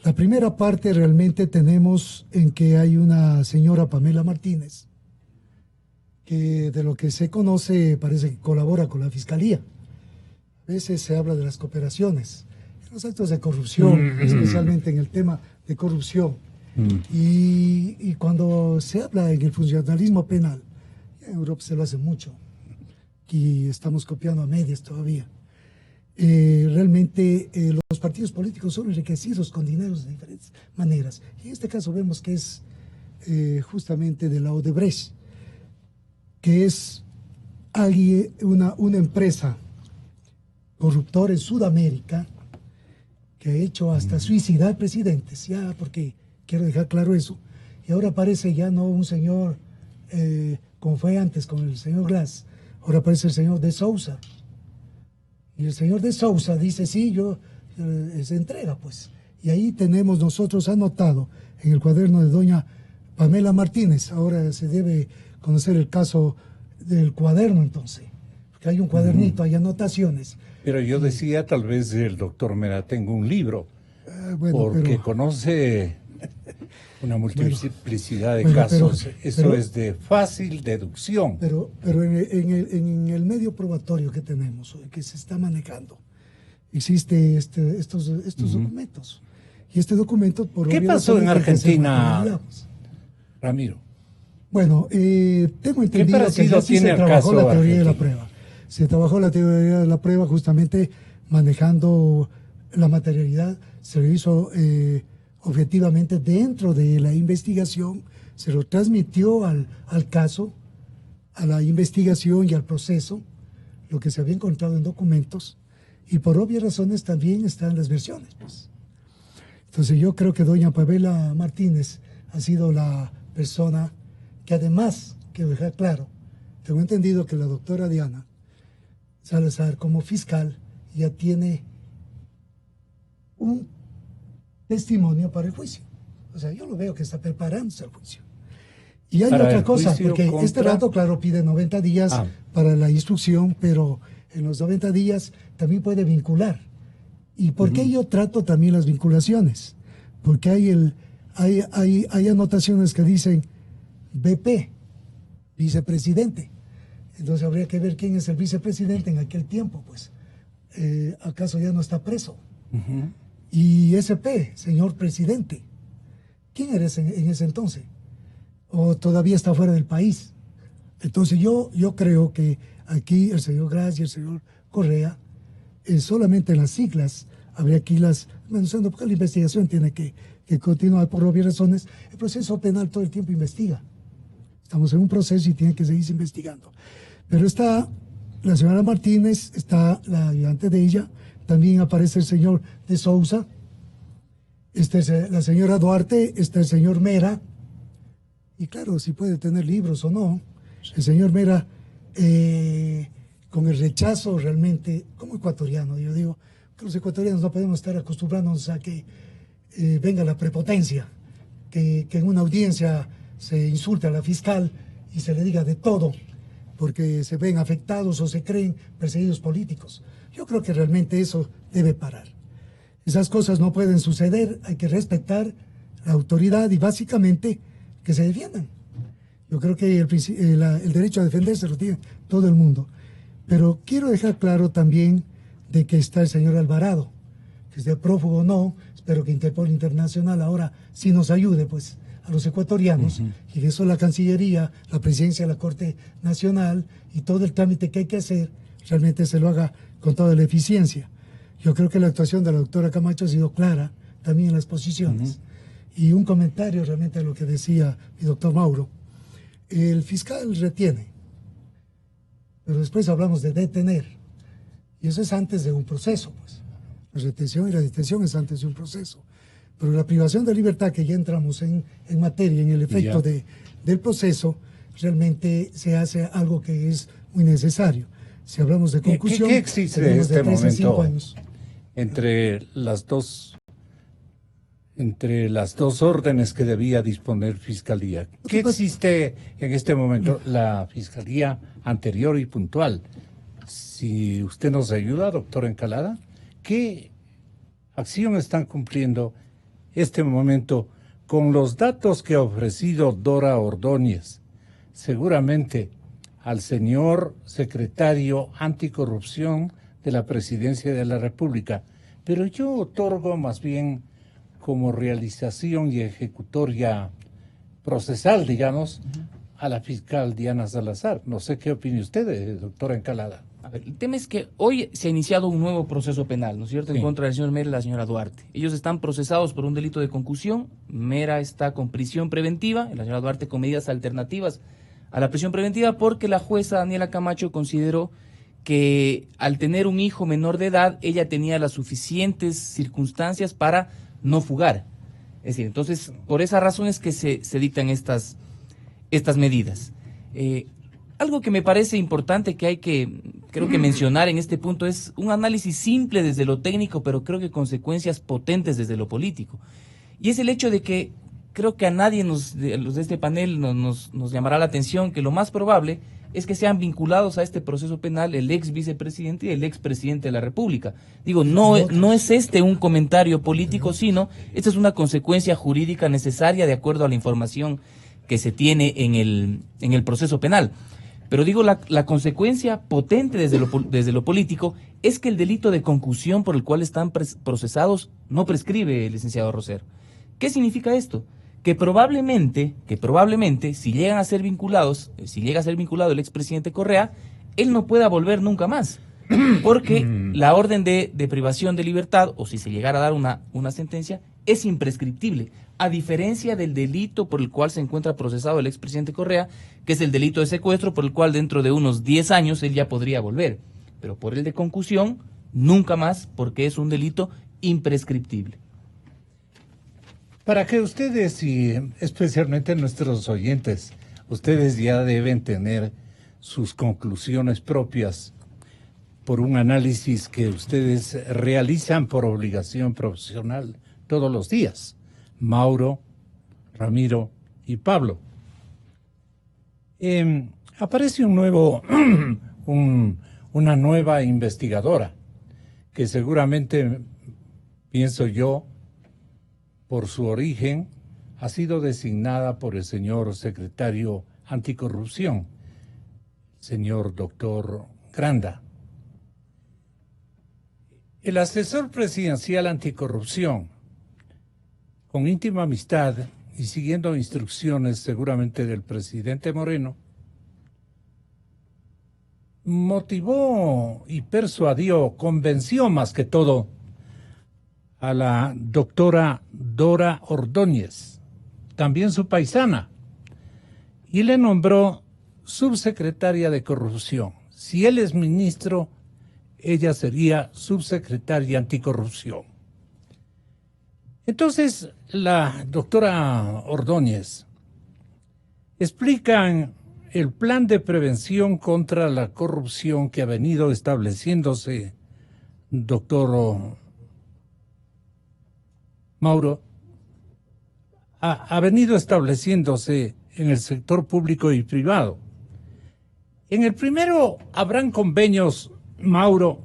La primera parte realmente tenemos en que hay una señora Pamela Martínez, que de lo que se conoce parece que colabora con la Fiscalía. A veces se habla de las cooperaciones, en los actos de corrupción, especialmente en el tema de corrupción. Y cuando se habla en el funcionalismo penal, en Europa se lo hace mucho, y estamos copiando a medias todavía. Realmente los partidos políticos son enriquecidos con dineros de diferentes maneras. Y en este caso vemos que es justamente de la Odebrecht, que es una empresa corruptora en Sudamérica que ha hecho hasta suicidar presidentes, ya porque quiero dejar claro eso. Y ahora aparece ya no un señor como fue antes con el señor Glass, ahora aparece el señor de Sousa. Y el señor de Sousa dice, sí, se entrega, pues. Y ahí tenemos nosotros anotado en el cuaderno de doña Pamela Martínez. Ahora se debe conocer el caso del cuaderno, entonces. Porque hay un cuadernito, hay anotaciones. Pero yo decía, tal vez el doctor Mera tenga un libro, bueno, porque conoce una multiplicidad de casos. Eso es de fácil deducción. Pero en el medio probatorio que tenemos, que se está manejando, existe estos documentos. Y este documento, por ¿qué pasó en Argentina, Ramiro? Bueno, tengo entendido que ya sí se trabajó la teoría de la prueba. Se trabajó la teoría de la prueba justamente manejando la materialidad. Se lo hizo objetivamente dentro de la investigación, se lo transmitió al caso, a la investigación y al proceso, lo que se había encontrado en documentos, y por obvias razones también están las versiones, pues. Entonces yo creo que doña Pamela Martínez ha sido la persona que además, quiero dejar claro, tengo entendido que la doctora Diana Salazar como fiscal ya tiene un testimonio para el juicio. O sea, yo lo veo que está preparándose al juicio. Y hay otra cosa, porque este rato, claro, pide 90 días para la instrucción, pero en los 90 días también puede vincular. ¿Y por qué yo trato también las vinculaciones? Porque hay anotaciones que dicen BP, vicepresidente. Entonces habría que ver quién es el vicepresidente en aquel tiempo, pues. ¿Acaso ya no está preso? Y SP, señor presidente, ¿quién eres en ese entonces? ¿O todavía está fuera del país? Entonces yo creo que aquí el señor Gras y el señor Correa, solamente en las siglas, habría que irlas mencionando, porque la investigación tiene que continuar por obvias razones. El proceso penal todo el tiempo investiga. Estamos en un proceso y tiene que seguirse investigando. Pero está la señora Martínez, está la ayudante de ella, también aparece el señor de Sousa, la señora Duarte, está el señor Mera, y claro, si puede tener libros o no, el señor Mera, con el rechazo realmente, como ecuatoriano, yo digo que los ecuatorianos no podemos estar acostumbrándonos a que venga la prepotencia, que en una audiencia se insulte a la fiscal y se le diga de todo, porque se ven afectados o se creen perseguidos políticos. Yo creo que realmente eso debe parar. Esas cosas no pueden suceder, hay que respetar la autoridad y básicamente que se defiendan. Yo creo que el derecho a defenderse lo tiene todo el mundo. Pero quiero dejar claro también de que está el señor Alvarado, que esté prófugo o no, espero que Interpol Internacional ahora sí nos ayude, pues, a los ecuatorianos, y que eso la Cancillería, la Presidencia de la Corte Nacional y todo el trámite que hay que hacer, realmente se lo haga con toda la eficiencia. Yo creo que la actuación de la doctora Camacho ha sido clara, también en las posiciones. Y un comentario realmente a lo que decía mi doctor Mauro. El fiscal retiene, pero después hablamos de detener. Y eso es antes de un proceso, pues. La retención y la detención es antes de un proceso. Pero la privación de libertad, que ya entramos en materia, en el efecto del proceso, realmente se hace algo que es muy necesario. Si hablamos de conclusión, ¿Qué existe en este momento 5 años. entre las dos órdenes que debía disponer Fiscalía? ¿Qué existe en este momento? La Fiscalía anterior y puntual. Si usted nos ayuda, doctor Encalada, ¿qué acción están cumpliendo este momento con los datos que ha ofrecido Dora Ordóñez? Seguramente al señor secretario anticorrupción de la Presidencia de la República, pero yo otorgo más bien como realización y ejecutoria procesal, digamos, a la fiscal Diana Salazar. No sé qué opina usted, doctora Encalada. A ver, el tema es que hoy se ha iniciado un nuevo proceso penal, ¿no es cierto?, en contra del señor Mera y la señora Duarte. Ellos están procesados por un delito de concusión. Mera está con prisión preventiva y la señora Duarte con medidas alternativas a la prisión preventiva, porque la jueza Daniela Camacho consideró que al tener un hijo menor de edad, ella tenía las suficientes circunstancias para no fugar. Es decir, entonces, por esa razón es que se dictan estas medidas. Algo que me parece importante que hay creo que mencionar en este punto es un análisis simple desde lo técnico, pero creo que consecuencias potentes desde lo político. Y es el hecho de que creo que a nadie los de este panel nos llamará la atención que lo más probable es que sean vinculados a este proceso penal el ex vicepresidente y el ex presidente de la República. Digo, no es este un comentario político, sino esta es una consecuencia jurídica necesaria de acuerdo a la información que se tiene en el proceso penal. Pero digo, la consecuencia potente desde lo político es que el delito de concusión por el cual están procesados no prescribe, licenciado Rosero. ¿Qué significa esto? Que probablemente, si llega a ser vinculado el expresidente Correa, él no pueda volver nunca más. Porque la orden de privación de libertad, o si se llegara a dar una sentencia, es imprescriptible, a diferencia del delito por el cual se encuentra procesado el expresidente Correa, que es el delito de secuestro, por el cual dentro de unos 10 años él ya podría volver. Pero por el de concusión, nunca más, porque es un delito imprescriptible. Para que ustedes, y especialmente nuestros oyentes, ustedes ya deben tener sus conclusiones propias por un análisis que ustedes realizan por obligación profesional todos los días. Mauro, Ramiro y Pablo. Aparece una nueva investigadora que seguramente, pienso yo, por su origen, ha sido designada por el señor secretario anticorrupción, señor doctor Granda. El asesor presidencial anticorrupción, con íntima amistad y siguiendo instrucciones seguramente del presidente Moreno, motivó y persuadió, convenció más que todo, a la doctora Dora Ordóñez, también su paisana, y le nombró subsecretaria de corrupción. Si él es ministro, ella sería subsecretaria anticorrupción. Entonces, la doctora Ordóñez explica el plan de prevención contra la corrupción que ha venido estableciéndose, doctor Mauro, ha venido estableciéndose en el sector público y privado. En el primero habrán convenios, Mauro,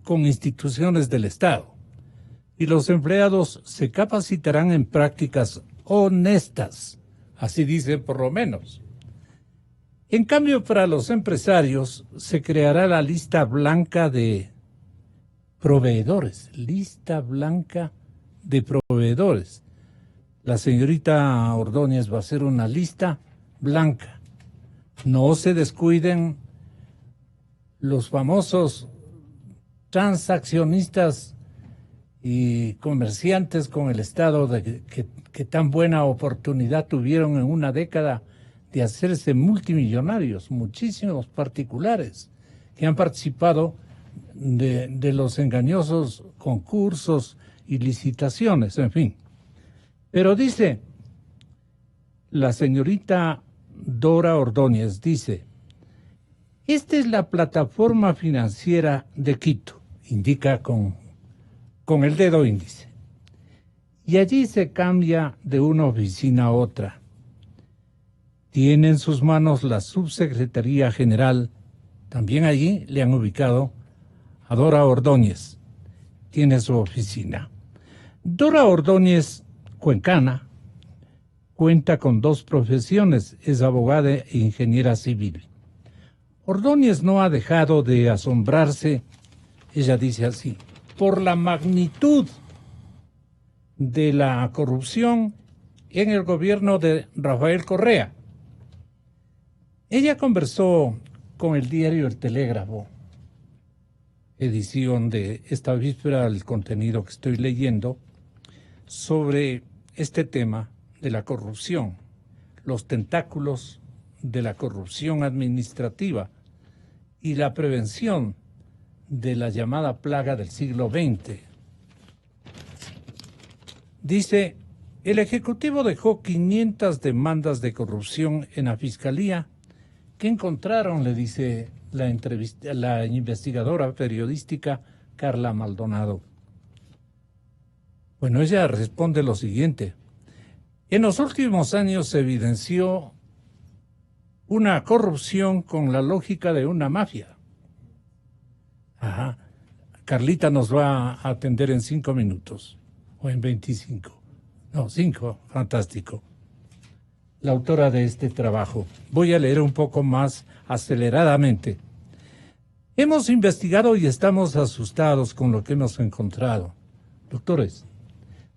con instituciones del Estado, y los empleados se capacitarán en prácticas honestas, así dice por lo menos. En cambio, para los empresarios se creará la lista blanca de proveedores, La señorita Ordóñez va a hacer una lista blanca. No se descuiden los famosos transaccionistas y comerciantes con el Estado que tan buena oportunidad tuvieron en una década de hacerse multimillonarios, muchísimos particulares que han participado de los engañosos concursos y licitaciones, en fin. Pero dice la señorita Dora Ordóñez, dice, esta es la plataforma financiera de Quito, indica con el dedo índice. Y allí se cambia de una oficina a otra. Tiene en sus manos la Subsecretaría General. También allí le han ubicado a Dora Ordóñez. Tiene su oficina. Dora Ordóñez, cuencana, cuenta con 2 profesiones. Es abogada e ingeniera civil. Ordóñez no ha dejado de asombrarse, ella dice así, por la magnitud de la corrupción en el gobierno de Rafael Correa. Ella conversó con el diario El Telégrafo, edición de esta víspera del contenido que estoy leyendo, sobre este tema de la corrupción, los tentáculos de la corrupción administrativa y la prevención de la llamada plaga del siglo XX. Dice, el Ejecutivo dejó 500 demandas de corrupción en la Fiscalía. ¿Qué encontraron?, le dice la investigadora periodística Carla Maldonado. Bueno, ella responde lo siguiente. En los últimos años se evidenció una corrupción con la lógica de una mafia. Ajá. Carlita nos va a atender en 5 minutos, o en 25. No, 5, fantástico. La autora de este trabajo. Voy a leer un poco más aceleradamente. Hemos investigado y estamos asustados con lo que hemos encontrado. Doctores,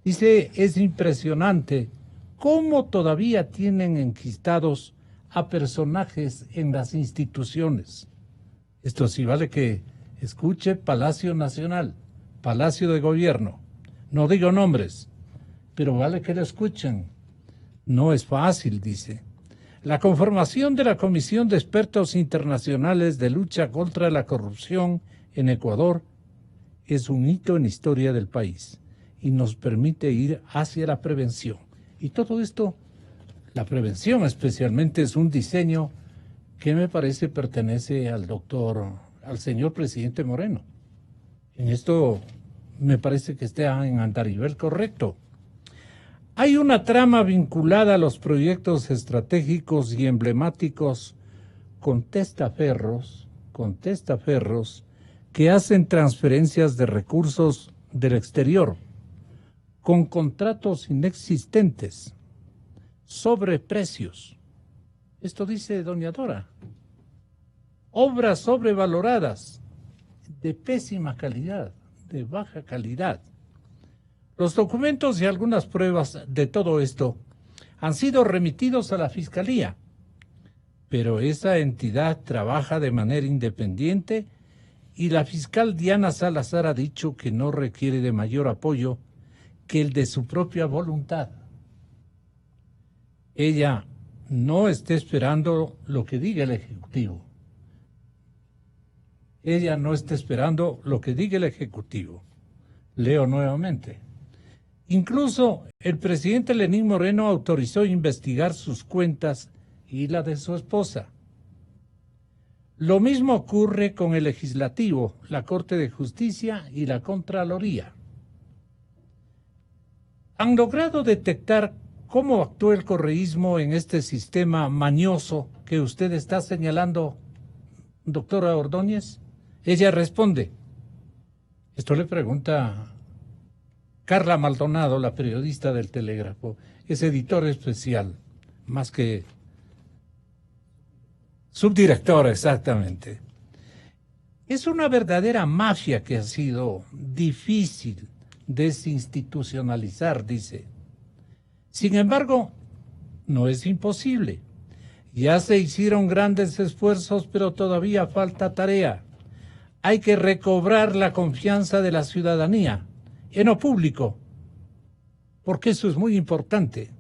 dice, es impresionante cómo todavía tienen enquistados a personajes en las instituciones. Esto sí vale que escuche Palacio Nacional, Palacio de Gobierno. No digo nombres, pero vale que lo escuchen. No es fácil, dice. La conformación de la Comisión de Expertos Internacionales de Lucha contra la Corrupción en Ecuador es un hito en la historia del país y nos permite ir hacia la prevención. Y todo esto, la prevención especialmente, es un diseño que me parece pertenece al señor presidente Moreno. En esto me parece que está en andarivel correcto. Hay una trama vinculada a los proyectos estratégicos y emblemáticos con testaferros que hacen transferencias de recursos del exterior, con contratos inexistentes, sobreprecios. Esto dice doña Dora. Obras sobrevaloradas, de pésima calidad, de baja calidad. Los documentos y algunas pruebas de todo esto han sido remitidos a la Fiscalía, pero esa entidad trabaja de manera independiente y la fiscal Diana Salazar ha dicho que no requiere de mayor apoyo que el de su propia voluntad. Ella no está esperando lo que diga el Ejecutivo. Ella no está esperando lo que diga el Ejecutivo. Leo nuevamente. Incluso el presidente Lenín Moreno autorizó investigar sus cuentas y la de su esposa. Lo mismo ocurre con el Legislativo, la Corte de Justicia y la Contraloría. ¿Han logrado detectar cómo actuó el correísmo en este sistema mañoso que usted está señalando, doctora Ordóñez? Ella responde. Esto le pregunta Carla Maldonado, la periodista del Telégrafo, es editor especial, más que subdirectora, exactamente. Es una verdadera mafia que ha sido difícil desinstitucionalizar, dice. Sin embargo, no es imposible. Ya se hicieron grandes esfuerzos, pero todavía falta tarea. Hay que recobrar la confianza de la ciudadanía en lo público, porque eso es muy importante.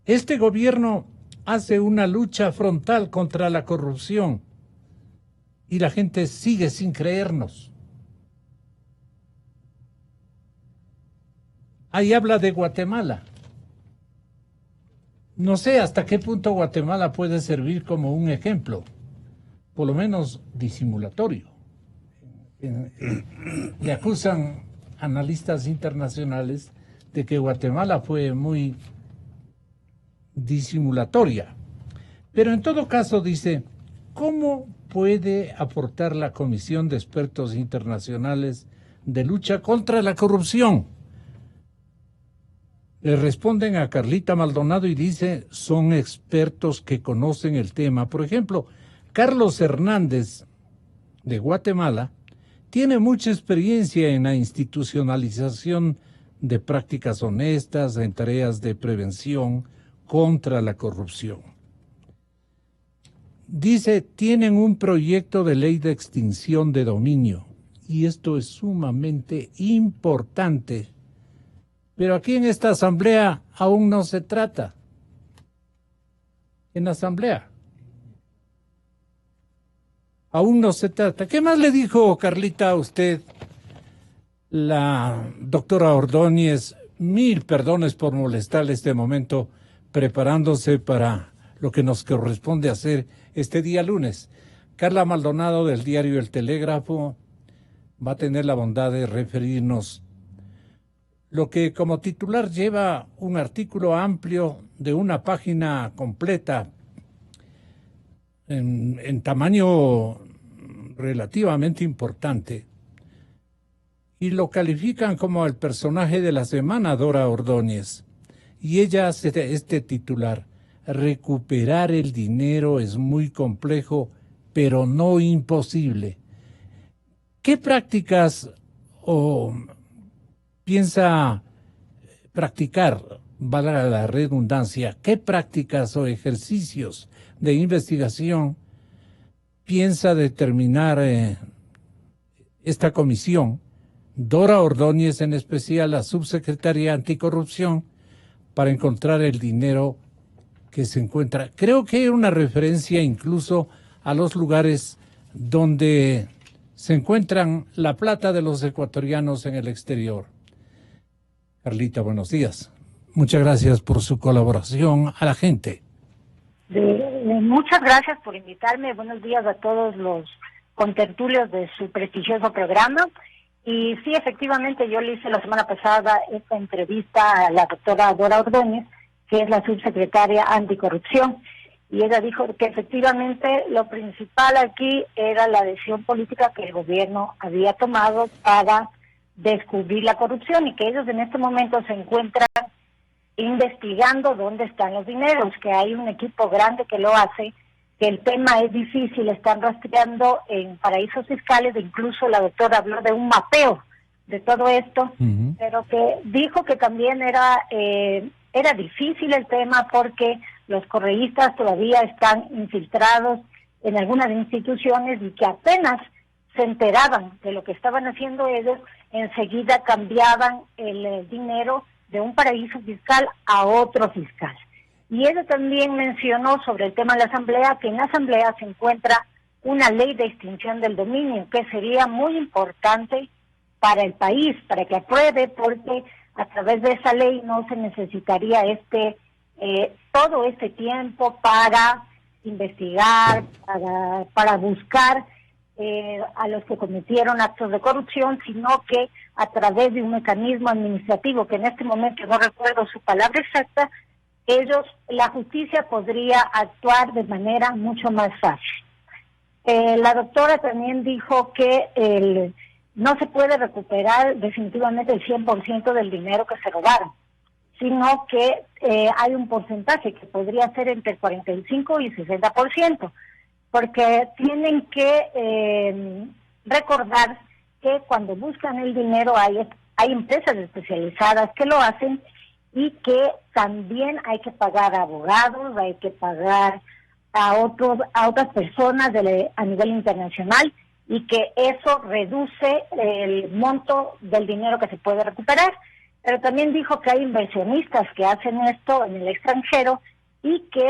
Este gobierno hace una lucha frontal contra la corrupción y la gente sigue sin creernos. Ahí habla de Guatemala. No sé hasta qué punto Guatemala puede servir como un ejemplo, por lo menos disimulatorio. Le acusan analistas internacionales de que Guatemala fue muy disimulatoria. Pero en todo caso dice, ¿cómo puede aportar la Comisión de Expertos Internacionales de Lucha contra la Corrupción? Le responden a Carlita Maldonado y dice, son expertos que conocen el tema. Por ejemplo, Carlos Hernández, de Guatemala, tiene mucha experiencia en la institucionalización de prácticas honestas en tareas de prevención contra la corrupción. Dice, tienen un proyecto de ley de extinción de dominio, y esto es sumamente importante. Pero aquí en esta asamblea aún no se trata. En la asamblea. Aún no se trata. ¿Qué más le dijo, Carlita, a usted, la doctora Ordóñez? 1000 perdones por molestarle este momento, preparándose para lo que nos corresponde hacer este día lunes. Carla Maldonado, del diario El Telégrafo, va a tener la bondad de referirnos lo que como titular lleva un artículo amplio de una página completa en tamaño relativamente importante, y lo califican como el personaje de la semana, Dora Ordóñez. Y ella hace este titular: recuperar el dinero es muy complejo, pero no imposible. ¿Qué prácticas piensa practicar, valga la redundancia, qué prácticas o ejercicios de investigación piensa determinar esta comisión, Dora Ordóñez en especial, la subsecretaria anticorrupción, para encontrar el dinero que se encuentra? Creo que hay una referencia incluso a los lugares donde se encuentran la plata de los ecuatorianos en el exterior. Carlita, buenos días. Muchas gracias por su colaboración a la gente. Muchas gracias por invitarme. Buenos días a todos los contertulios de su prestigioso programa. Y sí, efectivamente, yo le hice la semana pasada esta entrevista a la doctora Dora Ordóñez, que es la subsecretaria anticorrupción. Y ella dijo que efectivamente lo principal aquí era la decisión política que el gobierno había tomado para descubrir la corrupción, y que ellos en este momento se encuentran investigando dónde están los dineros, que hay un equipo grande que lo hace, que el tema es difícil, están rastreando en paraísos fiscales, incluso la doctora habló de un mapeo de todo esto, pero que dijo que también era difícil el tema porque los correístas todavía están infiltrados en algunas instituciones y que apenas se enteraban de lo que estaban haciendo ellos, enseguida cambiaban el dinero de un paraíso fiscal a otro fiscal. Y ella también mencionó sobre el tema de la Asamblea, que en la Asamblea se encuentra una ley de extinción del dominio, que sería muy importante para el país, para que apruebe, porque a través de esa ley no se necesitaría todo este tiempo para investigar, para buscar a los que cometieron actos de corrupción, sino que a través de un mecanismo administrativo, que en este momento no recuerdo su palabra exacta, la justicia podría actuar de manera mucho más fácil. La doctora también dijo que no se puede recuperar definitivamente el 100% del dinero que se robaron, sino que hay un porcentaje que podría ser entre el 45 y 60%, porque tienen que recordar que cuando buscan el dinero hay empresas especializadas que lo hacen, y que también hay que pagar a abogados, hay que pagar a otras personas a nivel internacional, y que eso reduce el monto del dinero que se puede recuperar. Pero también dijo que hay inversionistas que hacen esto en el extranjero y que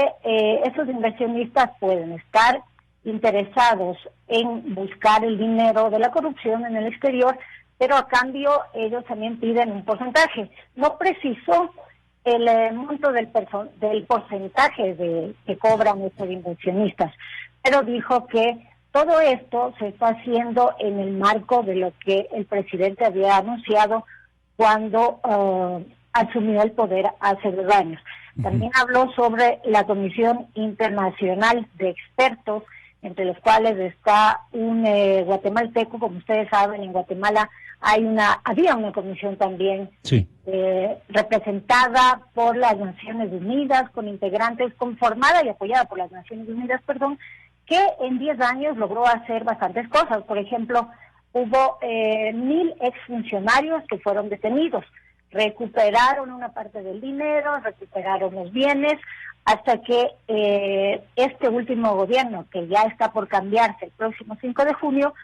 esos inversionistas pueden estar interesados en buscar el dinero de la corrupción en el exterior, pero a cambio ellos también piden un porcentaje. No precisó el monto del porcentaje que cobran estos inversionistas, pero dijo que todo esto se está haciendo en el marco de lo que el presidente había anunciado cuando asumió el poder hace 2 años. También habló sobre la Comisión Internacional de Expertos, entre los cuales está un guatemalteco. Como ustedes saben, en Guatemala había una comisión también representada por las Naciones Unidas, con integrantes, conformada y apoyada por las Naciones Unidas, que en 10 años logró hacer bastantes cosas. Por ejemplo, hubo 1,000 exfuncionarios que fueron detenidos, recuperaron una parte del dinero, recuperaron los bienes, hasta que este último gobierno, que ya está por cambiarse el próximo 5 de junio,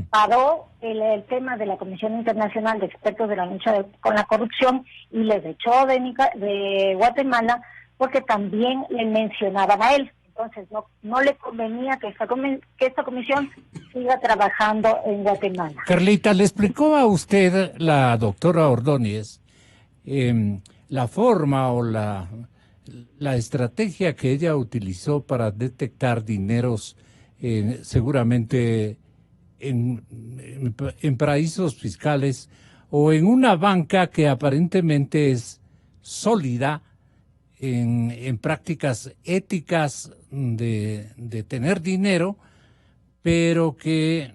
paró el tema de la Comisión Internacional de Expertos de la Lucha con la Corrupción y les echó de Guatemala porque también le mencionaban a él. Entonces no le convenía que esta comisión siga trabajando en Guatemala. Carlita, ¿le explicó a usted, la doctora Ordóñez, la forma o la estrategia que ella utilizó para detectar dineros seguramente en paraísos fiscales o en una banca que aparentemente es sólida en prácticas éticas de tener dinero, pero que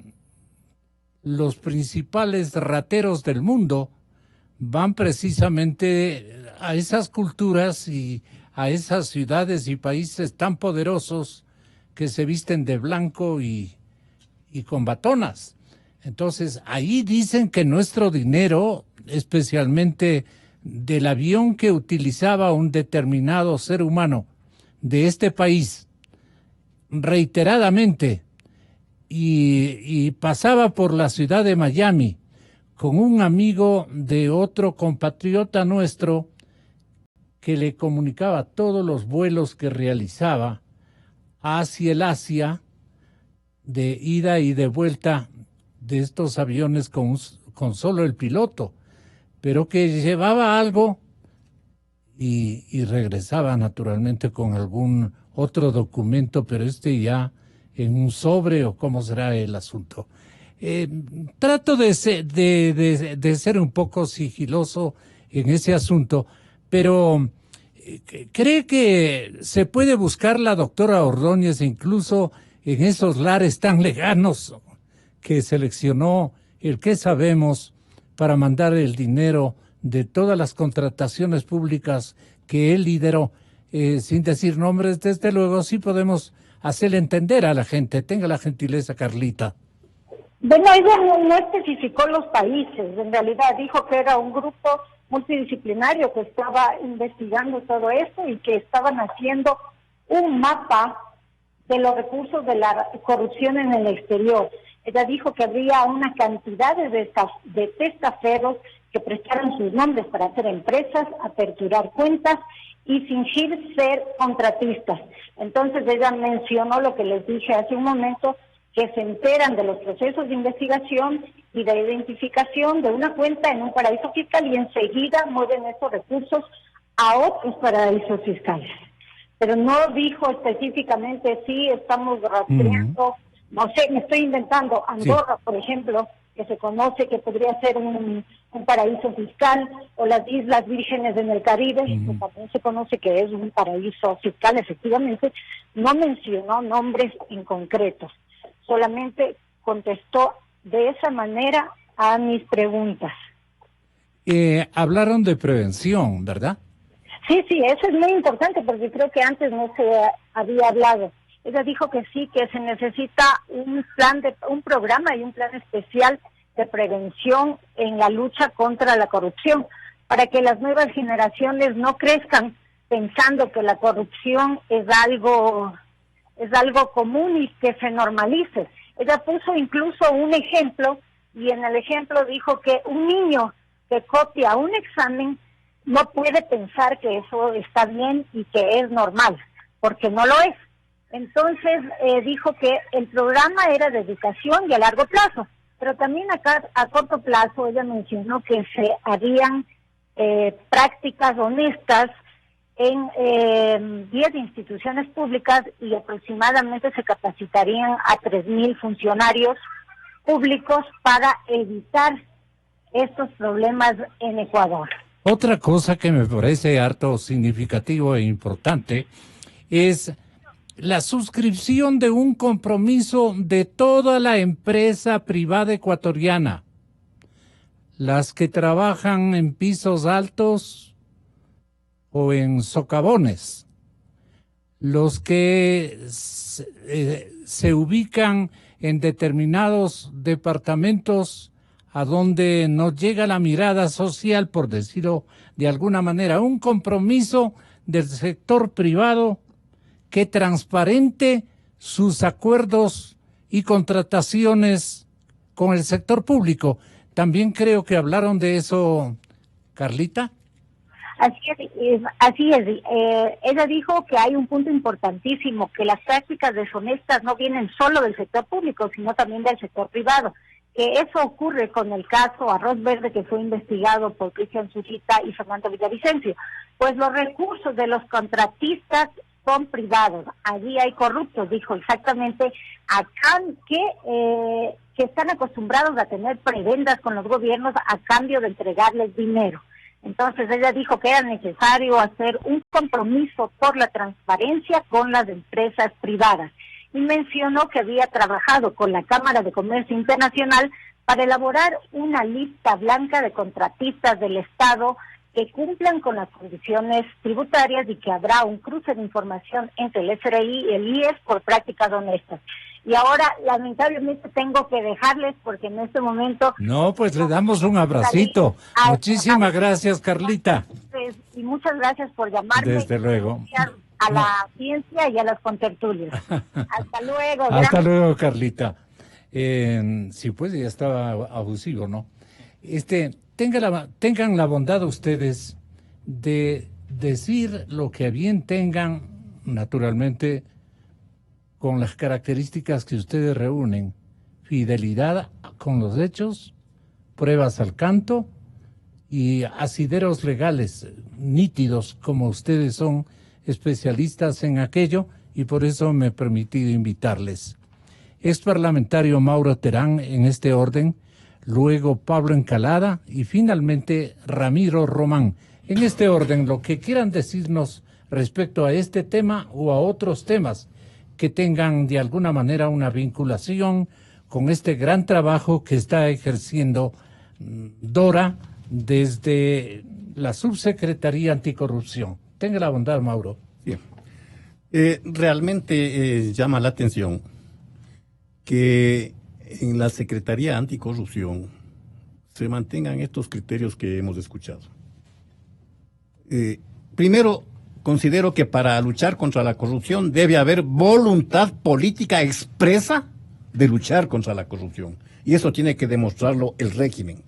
los principales rateros del mundo van precisamente a esas culturas y a esas ciudades y países tan poderosos que se visten de blanco y con batonas? Entonces, ahí dicen que nuestro dinero, especialmente del avión que utilizaba un determinado ser humano de este país, reiteradamente, y pasaba por la ciudad de Miami con un amigo de otro compatriota nuestro que le comunicaba todos los vuelos que realizaba hacia el Asia, de ida y de vuelta de estos aviones con solo el piloto, pero que llevaba algo y regresaba naturalmente con algún otro documento, pero ya en un sobre, o cómo será el asunto. Trato de ser un poco sigiloso en ese asunto, pero ¿cree que se puede buscar la doctora Ordóñez incluso en esos lares tan lejanos que seleccionó el que sabemos para mandar el dinero de todas las contrataciones públicas que él lideró? Sin decir nombres, desde luego, sí podemos hacerle entender a la gente. Tenga la gentileza, Carlita. Bueno, ella no especificó los países, en realidad dijo que era un grupo multidisciplinario que estaba investigando todo esto y que estaban haciendo un mapa de los recursos de la corrupción en el exterior. Ella dijo que habría una cantidad de testaferros que prestaron sus nombres para hacer empresas, aperturar cuentas y fingir ser contratistas. Entonces ella mencionó lo que les dije hace un momento, que se enteran de los procesos de investigación y de identificación de una cuenta en un paraíso fiscal y enseguida mueven esos recursos a otros paraísos fiscales. Pero no dijo específicamente si estamos rastreando, no sé, me estoy inventando, Andorra, por ejemplo, que se conoce que podría ser un paraíso fiscal, o las Islas Vírgenes en el Caribe, que también se conoce que es un paraíso fiscal, efectivamente. No mencionó nombres en concretos, solamente contestó de esa manera a mis preguntas. Hablaron de prevención, ¿verdad? Sí, eso es muy importante porque creo que antes no se había hablado. Ella dijo que sí, que se necesita un programa y un plan especial de prevención en la lucha contra la corrupción, para que las nuevas generaciones no crezcan pensando que la corrupción es algo común y que se normalice. Ella puso incluso un ejemplo, y en el ejemplo dijo que un niño que copia un examen no puede pensar que eso está bien y que es normal, porque no lo es. Entonces dijo que el programa era de educación y a largo plazo, pero también acá a corto plazo ella mencionó que se harían prácticas honestas en 10 instituciones públicas y aproximadamente se capacitarían a 3,000 funcionarios públicos para evitar estos problemas en Ecuador. Otra cosa que me parece harto significativo e importante es la suscripción de un compromiso de toda la empresa privada ecuatoriana, las que trabajan en pisos altos o en socavones, los que se ubican en determinados departamentos a donde no llega la mirada social, por decirlo de alguna manera, un compromiso del sector privado que transparente sus acuerdos y contrataciones con el sector público. También creo que hablaron de eso, Carlita. Así es. Ella dijo que hay un punto importantísimo, que las prácticas deshonestas no vienen solo del sector público, sino también del sector privado. Que eso ocurre con el caso Arroz Verde, que fue investigado por Cristian Zurita y Fernando Villavicencio. Pues los recursos de los contratistas son privados. Allí hay corruptos, dijo exactamente, acá que están acostumbrados a tener prebendas con los gobiernos a cambio de entregarles dinero. Entonces ella dijo que era necesario hacer un compromiso por la transparencia con las empresas privadas y mencionó que había trabajado con la Cámara de Comercio Internacional para elaborar una lista blanca de contratistas del Estado que cumplan con las condiciones tributarias y que habrá un cruce de información entre el SRI y el IES por prácticas honestas. Y ahora, lamentablemente, tengo que dejarles porque en este momento... No, pues le damos un abracito. Muchísimas gracias, Carlita. Y muchas gracias por llamarme. Desde luego. A la ciencia y a las contertulias. Hasta luego. Hasta luego, Carlita. Sí, pues ya estaba abusivo, ¿no? Tengan la bondad ustedes de decir lo que bien tengan, naturalmente, con las características que ustedes reúnen: fidelidad con los hechos, pruebas al canto y asideros legales nítidos, como ustedes son especialistas en aquello, y por eso me he permitido invitarles. Ex parlamentario Mauro Terán en este orden, luego Pablo Encalada y finalmente Ramiro Román. En este orden, lo que quieran decirnos respecto a este tema o a otros temas que tengan de alguna manera una vinculación con este gran trabajo que está ejerciendo Dora desde la Subsecretaría Anticorrupción. Tenga la bondad, Mauro. Bien. Realmente llama la atención que en la Secretaría Anticorrupción se mantengan estos criterios que hemos escuchado. Primero, considero que para luchar contra la corrupción debe haber voluntad política expresa de luchar contra la corrupción. Y eso tiene que demostrarlo el régimen.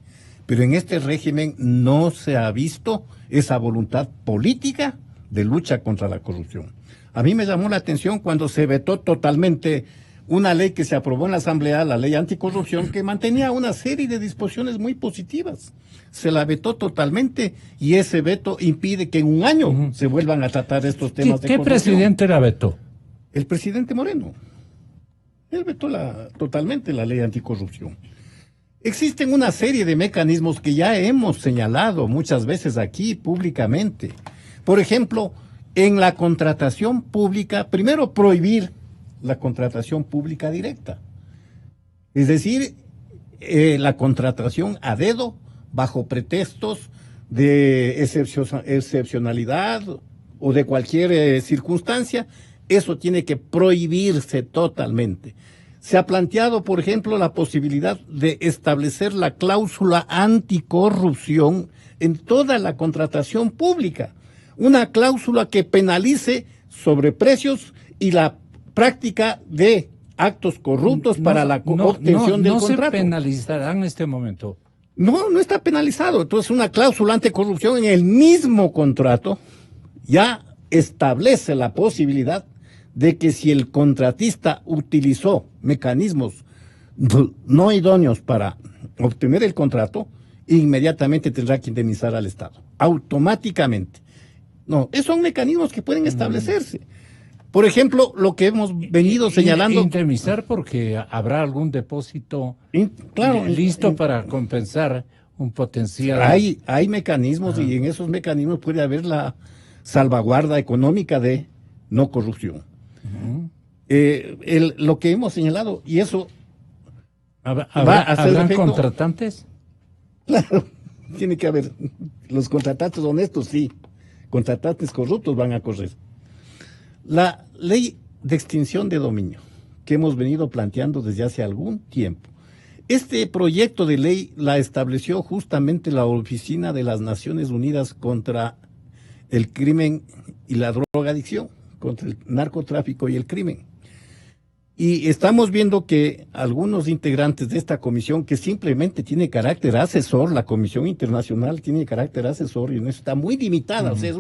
Pero en este régimen no se ha visto esa voluntad política de lucha contra la corrupción. A mí me llamó la atención cuando se vetó totalmente una ley que se aprobó en la Asamblea, la ley anticorrupción, que mantenía una serie de disposiciones muy positivas. Se la vetó totalmente y ese veto impide que en un año se vuelvan a tratar estos temas de corrupción. ¿Qué presidente la vetó? El presidente Moreno. Él vetó totalmente la ley anticorrupción. Existen una serie de mecanismos que ya hemos señalado muchas veces aquí públicamente. Por ejemplo, en la contratación pública, primero prohibir la contratación pública directa. Es decir, la contratación a dedo bajo pretextos de excepcionalidad o de cualquier circunstancia, eso tiene que prohibirse totalmente. Se ha planteado, por ejemplo, la posibilidad de establecer la cláusula anticorrupción en toda la contratación pública. Una cláusula que penalice sobreprecios y la práctica de actos corruptos para la obtención del contrato. No se penalizarán en este momento. No está penalizado. Entonces, una cláusula anticorrupción en el mismo contrato ya establece la posibilidad de que si el contratista utilizó mecanismos no idóneos para obtener el contrato, inmediatamente tendrá que indemnizar al Estado, automáticamente. No, esos son mecanismos que pueden establecerse. Por ejemplo, lo que hemos venido señalando... Indemnizar porque habrá algún depósito listo para compensar un potencial... Hay mecanismos y en esos mecanismos puede haber la salvaguarda económica de no corrupción. Lo que hemos señalado, y eso... ¿Habrán contratantes? Claro, tiene que haber. Los contratantes honestos, sí. Contratantes corruptos van a correr. La ley de extinción de dominio, que hemos venido planteando desde hace algún tiempo. Este proyecto de ley la estableció justamente la Oficina de las Naciones Unidas contra el Crimen y la Drogadicción, contra el narcotráfico y el crimen. Y estamos viendo que algunos integrantes de esta comisión, que simplemente tiene carácter asesor, la Comisión Internacional tiene carácter asesor y no está muy limitada, o sea, es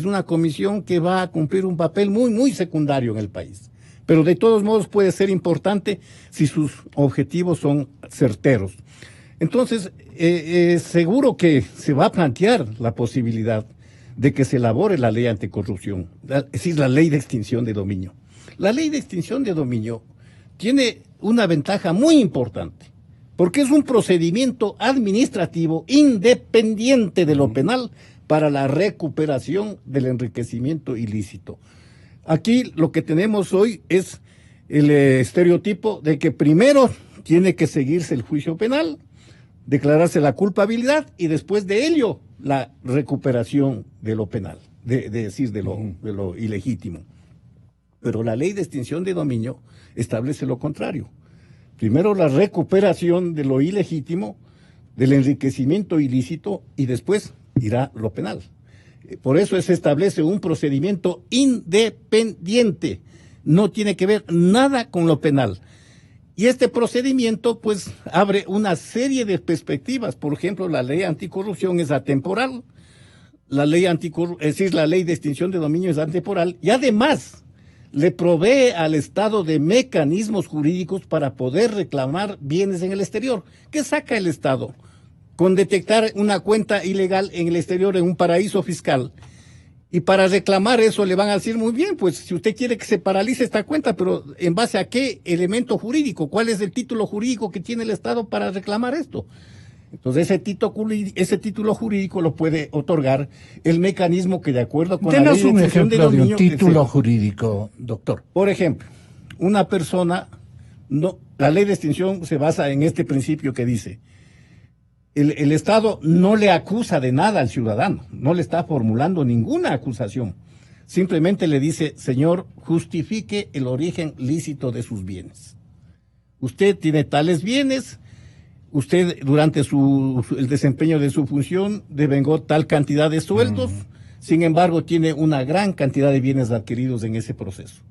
una comisión que va a cumplir un papel muy, muy secundario en el país. Pero de todos modos puede ser importante si sus objetivos son certeros. Entonces, seguro que se va a plantear la posibilidad de que se elabore la ley anticorrupción, es decir, la ley de extinción de dominio. La ley de extinción de dominio tiene una ventaja muy importante, porque es un procedimiento administrativo independiente de lo penal para la recuperación del enriquecimiento ilícito. Aquí lo que tenemos hoy es el estereotipo de que primero tiene que seguirse el juicio penal, declararse la culpabilidad y después de ello la recuperación de lo penal, de lo ilegítimo. Pero la ley de extinción de dominio establece lo contrario. Primero la recuperación de lo ilegítimo, del enriquecimiento ilícito, y después irá lo penal. Por eso se establece un procedimiento independiente. No tiene que ver nada con lo penal. Y este procedimiento, pues, abre una serie de perspectivas. Por ejemplo, la ley anticorrupción es atemporal. La ley la ley de extinción de dominio es atemporal. Y además le provee al Estado de mecanismos jurídicos para poder reclamar bienes en el exterior. ¿Qué saca el Estado? Con detectar una cuenta ilegal en el exterior, en un paraíso fiscal. Y para reclamar eso le van a decir, muy bien, pues si usted quiere que se paralice esta cuenta, pero ¿en base a qué elemento jurídico? ¿Cuál es el título jurídico que tiene el Estado para reclamar esto? Entonces ese título jurídico lo puede otorgar el mecanismo que, de acuerdo con la ley de extinción de dominio... un título jurídico, doctor. Por ejemplo, una persona, la ley de extinción se basa en este principio que dice: el Estado no le acusa de nada al ciudadano, no le está formulando ninguna acusación. Simplemente le dice: señor, justifique el origen lícito de sus bienes. Usted tiene tales bienes, usted durante el desempeño de su función devengó tal cantidad de sueldos, sin embargo tiene una gran cantidad de bienes adquiridos en ese proceso.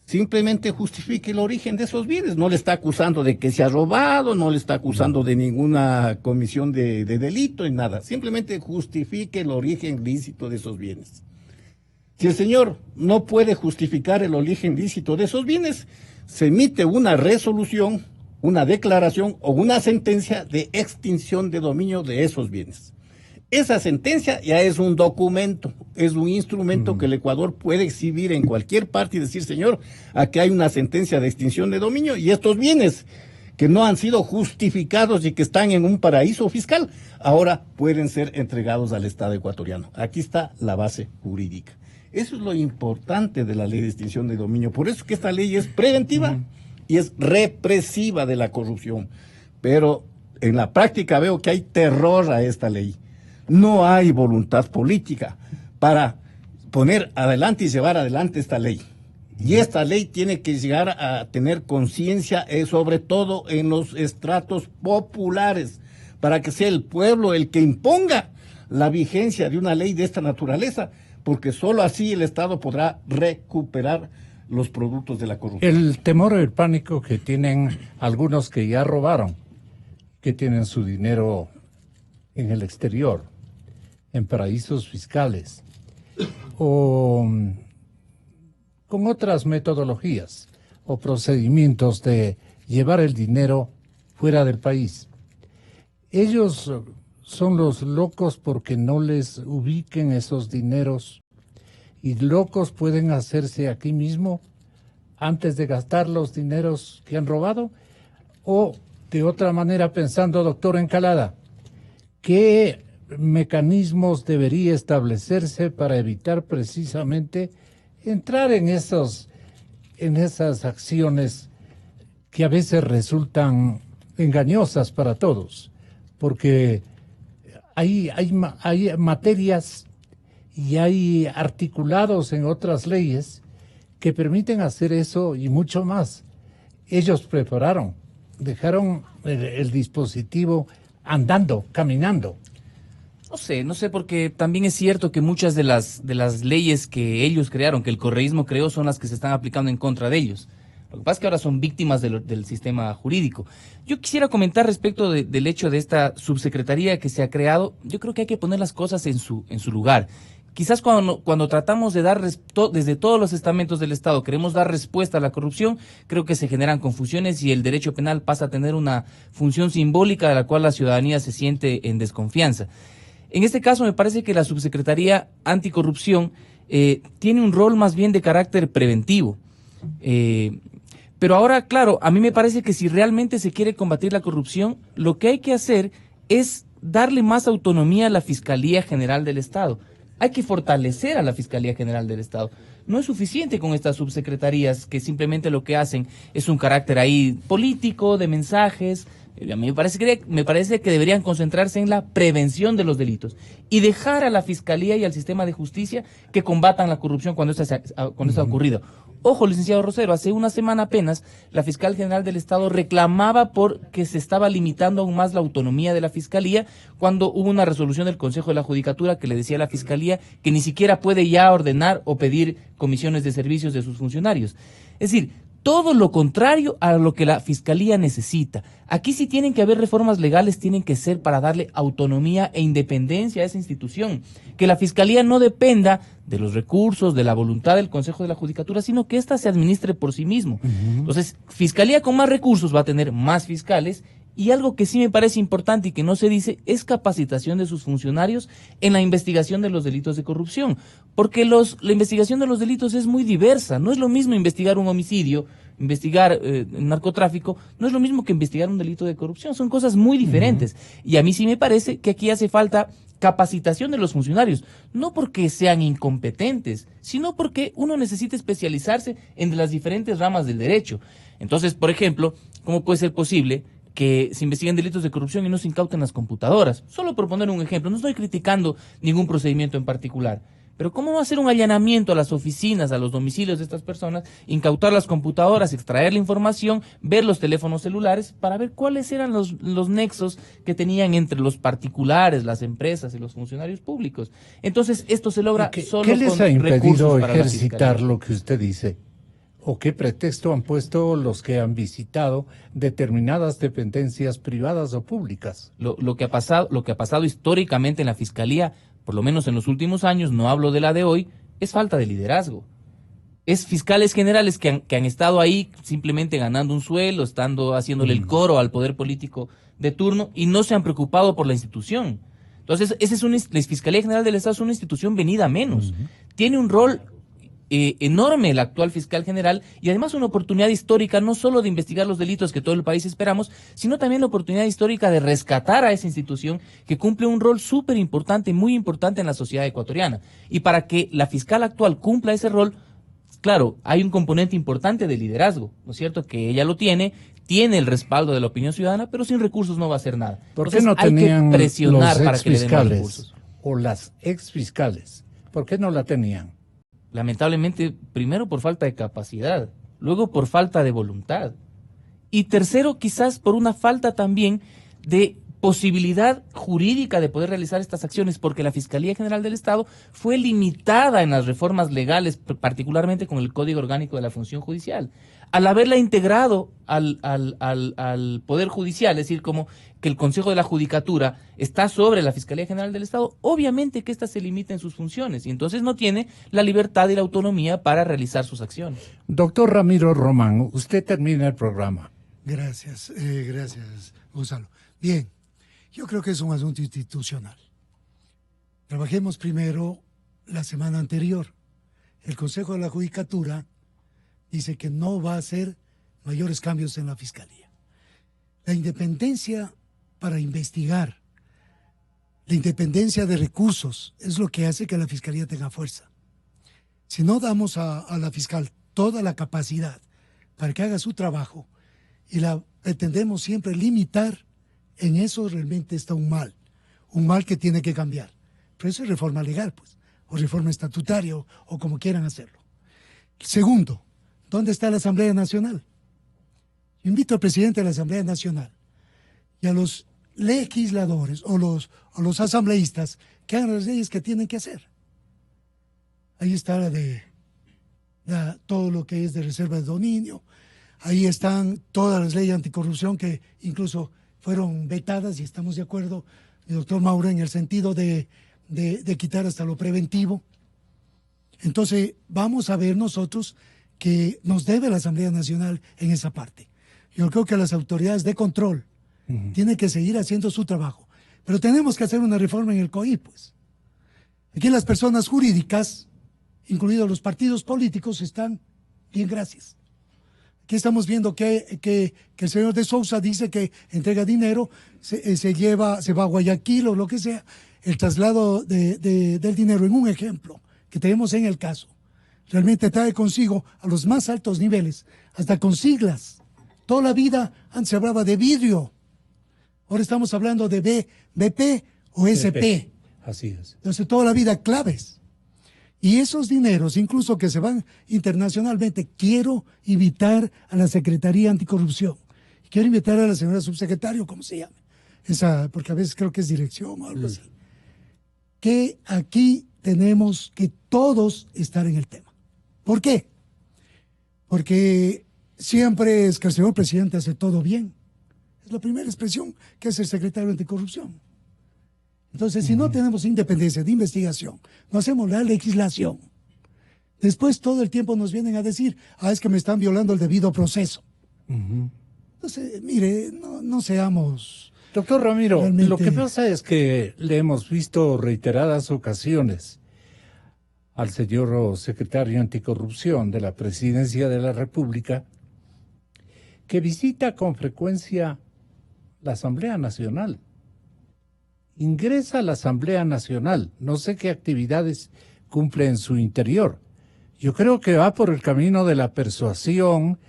Simplemente justifique el origen de esos bienes. No le está acusando de que se ha robado, no le está acusando de ninguna comisión de delito, ni nada. Simplemente justifique el origen lícito de esos bienes. Si el señor no puede justificar el origen lícito de esos bienes, se emite una resolución, una declaración o una sentencia de extinción de dominio de esos bienes. Esa sentencia ya es un documento, es un instrumento que el Ecuador puede exhibir en cualquier parte y decir: señor, aquí hay una sentencia de extinción de dominio y estos bienes que no han sido justificados y que están en un paraíso fiscal, ahora pueden ser entregados al Estado ecuatoriano. Aquí está la base jurídica. Eso es lo importante de la ley de extinción de dominio. Por eso es que esta ley es preventiva y es represiva de la corrupción. Pero en la práctica veo que hay terror a esta ley. No hay voluntad política para poner adelante y llevar adelante esta ley. Y esta ley tiene que llegar a tener conciencia, sobre todo en los estratos populares, para que sea el pueblo el que imponga la vigencia de una ley de esta naturaleza, porque solo así el Estado podrá recuperar los productos de la corrupción. El temor o el pánico que tienen algunos que ya robaron, que tienen su dinero en el exterior, en paraísos fiscales, o con otras metodologías o procedimientos de llevar el dinero fuera del país. Ellos son los locos porque no les ubiquen esos dineros, y locos pueden hacerse aquí mismo antes de gastar los dineros que han robado. O de otra manera, pensando, doctor Encalada, ¿qué mecanismos debería establecerse para evitar precisamente entrar en esas acciones que a veces resultan engañosas para todos? Porque hay materias y hay articulados en otras leyes que permiten hacer eso y mucho más. Ellos prepararon, dejaron el dispositivo andando, caminando. No sé, porque también es cierto que muchas de las leyes que ellos crearon, que el correísmo creó, son las que se están aplicando en contra de ellos. Lo que pasa es que ahora son víctimas del sistema jurídico. Yo quisiera comentar respecto del hecho de esta subsecretaría que se ha creado. Yo creo que hay que poner las cosas en su lugar. Quizás cuando tratamos de dar desde todos los estamentos del Estado, queremos dar respuesta a la corrupción, creo que se generan confusiones y el derecho penal pasa a tener una función simbólica de la cual la ciudadanía se siente en desconfianza. En este caso me parece que la subsecretaría anticorrupción tiene un rol más bien de carácter preventivo. Pero ahora, claro, a mí me parece que si realmente se quiere combatir la corrupción, lo que hay que hacer es darle más autonomía a la Fiscalía General del Estado. Hay que fortalecer a la Fiscalía General del Estado. No es suficiente con estas subsecretarías que simplemente lo que hacen es un carácter ahí político, de mensajes. A mí me parece que deberían concentrarse en la prevención de los delitos y dejar a la Fiscalía y al sistema de justicia que combatan la corrupción cuando esto ha ocurrido. Ojo, licenciado Rosero, hace una semana apenas la Fiscal General del Estado reclamaba porque se estaba limitando aún más la autonomía de la Fiscalía cuando hubo una resolución del Consejo de la Judicatura que le decía a la Fiscalía que ni siquiera puede ya ordenar o pedir comisiones de servicios de sus funcionarios. Es decir, todo lo contrario a lo que la Fiscalía necesita. Aquí sí tienen que haber reformas legales, tienen que ser para darle autonomía e independencia a esa institución. Que la Fiscalía no dependa de los recursos, de la voluntad del Consejo de la Judicatura, sino que ésta se administre por sí mismo. Entonces, Fiscalía con más recursos va a tener más fiscales. Y algo que sí me parece importante y que no se dice es capacitación de sus funcionarios en la investigación de los delitos de corrupción. Porque la investigación de los delitos es muy diversa. No es lo mismo investigar un homicidio, investigar narcotráfico, no es lo mismo que investigar un delito de corrupción. Son cosas muy diferentes. Y a mí sí me parece que aquí hace falta capacitación de los funcionarios. No porque sean incompetentes, sino porque uno necesita especializarse en las diferentes ramas del derecho. Entonces, por ejemplo, ¿cómo puede ser posible que se investiguen delitos de corrupción y no se incauten las computadoras? Solo por poner un ejemplo, no estoy criticando ningún procedimiento en particular, pero ¿cómo no hacer un allanamiento a las oficinas, a los domicilios de estas personas, incautar las computadoras, extraer la información, ver los teléfonos celulares para ver cuáles eran los nexos que tenían entre los particulares, las empresas y los funcionarios públicos? Entonces, esto se logra solo con recursos para la Fiscalía. ¿Qué les ha impedido ejercitar lo que usted dice? ¿O qué pretexto han puesto los que han visitado determinadas dependencias privadas o públicas? Lo que ha pasado históricamente en la Fiscalía, por lo menos en los últimos años, no hablo de la de hoy, es falta de liderazgo. Es fiscales generales que han estado ahí simplemente ganando un sueldo, haciéndole el coro al poder político de turno y no se han preocupado por la institución. Entonces, la Fiscalía General del Estado es una institución venida a menos. Tiene un rol enorme el actual fiscal general y además una oportunidad histórica no solo de investigar los delitos que todo el país esperamos, sino también la oportunidad histórica de rescatar a esa institución que cumple un rol súper importante, muy importante en la sociedad ecuatoriana. Y para que la fiscal actual cumpla ese rol, claro, hay un componente importante de liderazgo, ¿no es cierto? Que ella lo tiene el respaldo de la opinión ciudadana, pero sin recursos no va a hacer nada. ¿Por qué no tenían hay que presionar los para que le den más recursos? O las exfiscales? ¿Por qué no la tenían? Lamentablemente, primero por falta de capacidad, luego por falta de voluntad y tercero quizás por una falta también de posibilidad jurídica de poder realizar estas acciones, porque la Fiscalía General del Estado fue limitada en las reformas legales, particularmente con el Código Orgánico de la Función Judicial. Al haberla integrado al Poder Judicial, es decir, como que el Consejo de la Judicatura está sobre la Fiscalía General del Estado, obviamente que ésta se limita en sus funciones y entonces no tiene la libertad y la autonomía para realizar sus acciones. Doctor Ramiro Román, usted termina el programa. Gracias, Gonzalo. Bien, yo creo que es un asunto institucional. Trabajemos primero la semana anterior. El Consejo de la Judicatura dice que no va a hacer mayores cambios en la Fiscalía. La independencia para investigar, la independencia de recursos es lo que hace que la Fiscalía tenga fuerza. Si no damos a la fiscal toda la capacidad para que haga su trabajo y la pretendemos siempre limitar, en eso realmente está un mal que tiene que cambiar. Pero eso es reforma legal, pues, o reforma estatutaria, o como quieran hacerlo. Segundo, ¿dónde está la Asamblea Nacional? Yo invito al presidente de la Asamblea Nacional y a los legisladores o los asambleístas que hagan las leyes que tienen que hacer. Ahí está todo lo que es de reserva de dominio, ahí están todas las leyes anticorrupción que incluso fueron vetadas y estamos de acuerdo, el doctor Mauro, en el sentido de quitar hasta lo preventivo. Entonces vamos a ver nosotros que nos debe la Asamblea Nacional en esa parte. Yo creo que las autoridades de control tienen que seguir haciendo su trabajo, pero tenemos que hacer una reforma en el COI, pues. Aquí las personas jurídicas, incluidos los partidos políticos, están bien, gracias. Aquí estamos viendo que el señor de Sousa dice que entrega dinero, se va a Guayaquil o lo que sea, el traslado del dinero, en un ejemplo que tenemos en el caso, realmente trae consigo a los más altos niveles, hasta con siglas. Toda la vida antes se hablaba de vidrio, ahora estamos hablando de BP o SP. Así es. Entonces toda la vida claves. Y esos dineros, incluso que se van internacionalmente, quiero invitar a la Secretaría Anticorrupción. Quiero invitar a la señora subsecretario, ¿cómo se llame? Porque a veces creo que es dirección o algo así. Que aquí tenemos que todos estar en el tema. ¿Por qué? Porque siempre es que el señor presidente hace todo bien. Es la primera expresión que hace el secretario Anticorrupción. Entonces, si no tenemos independencia de investigación, no hacemos la legislación, después todo el tiempo nos vienen a decir, es que me están violando el debido proceso. Entonces, mire, no seamos... Doctor Ramiro, realmente... lo que pasa es que le hemos visto reiteradas ocasiones al señor secretario Anticorrupción de la Presidencia de la República que visita con frecuencia la Asamblea Nacional. Ingresa a la Asamblea Nacional, no sé qué actividades cumple en su interior. Yo creo que va por el camino de la persuasión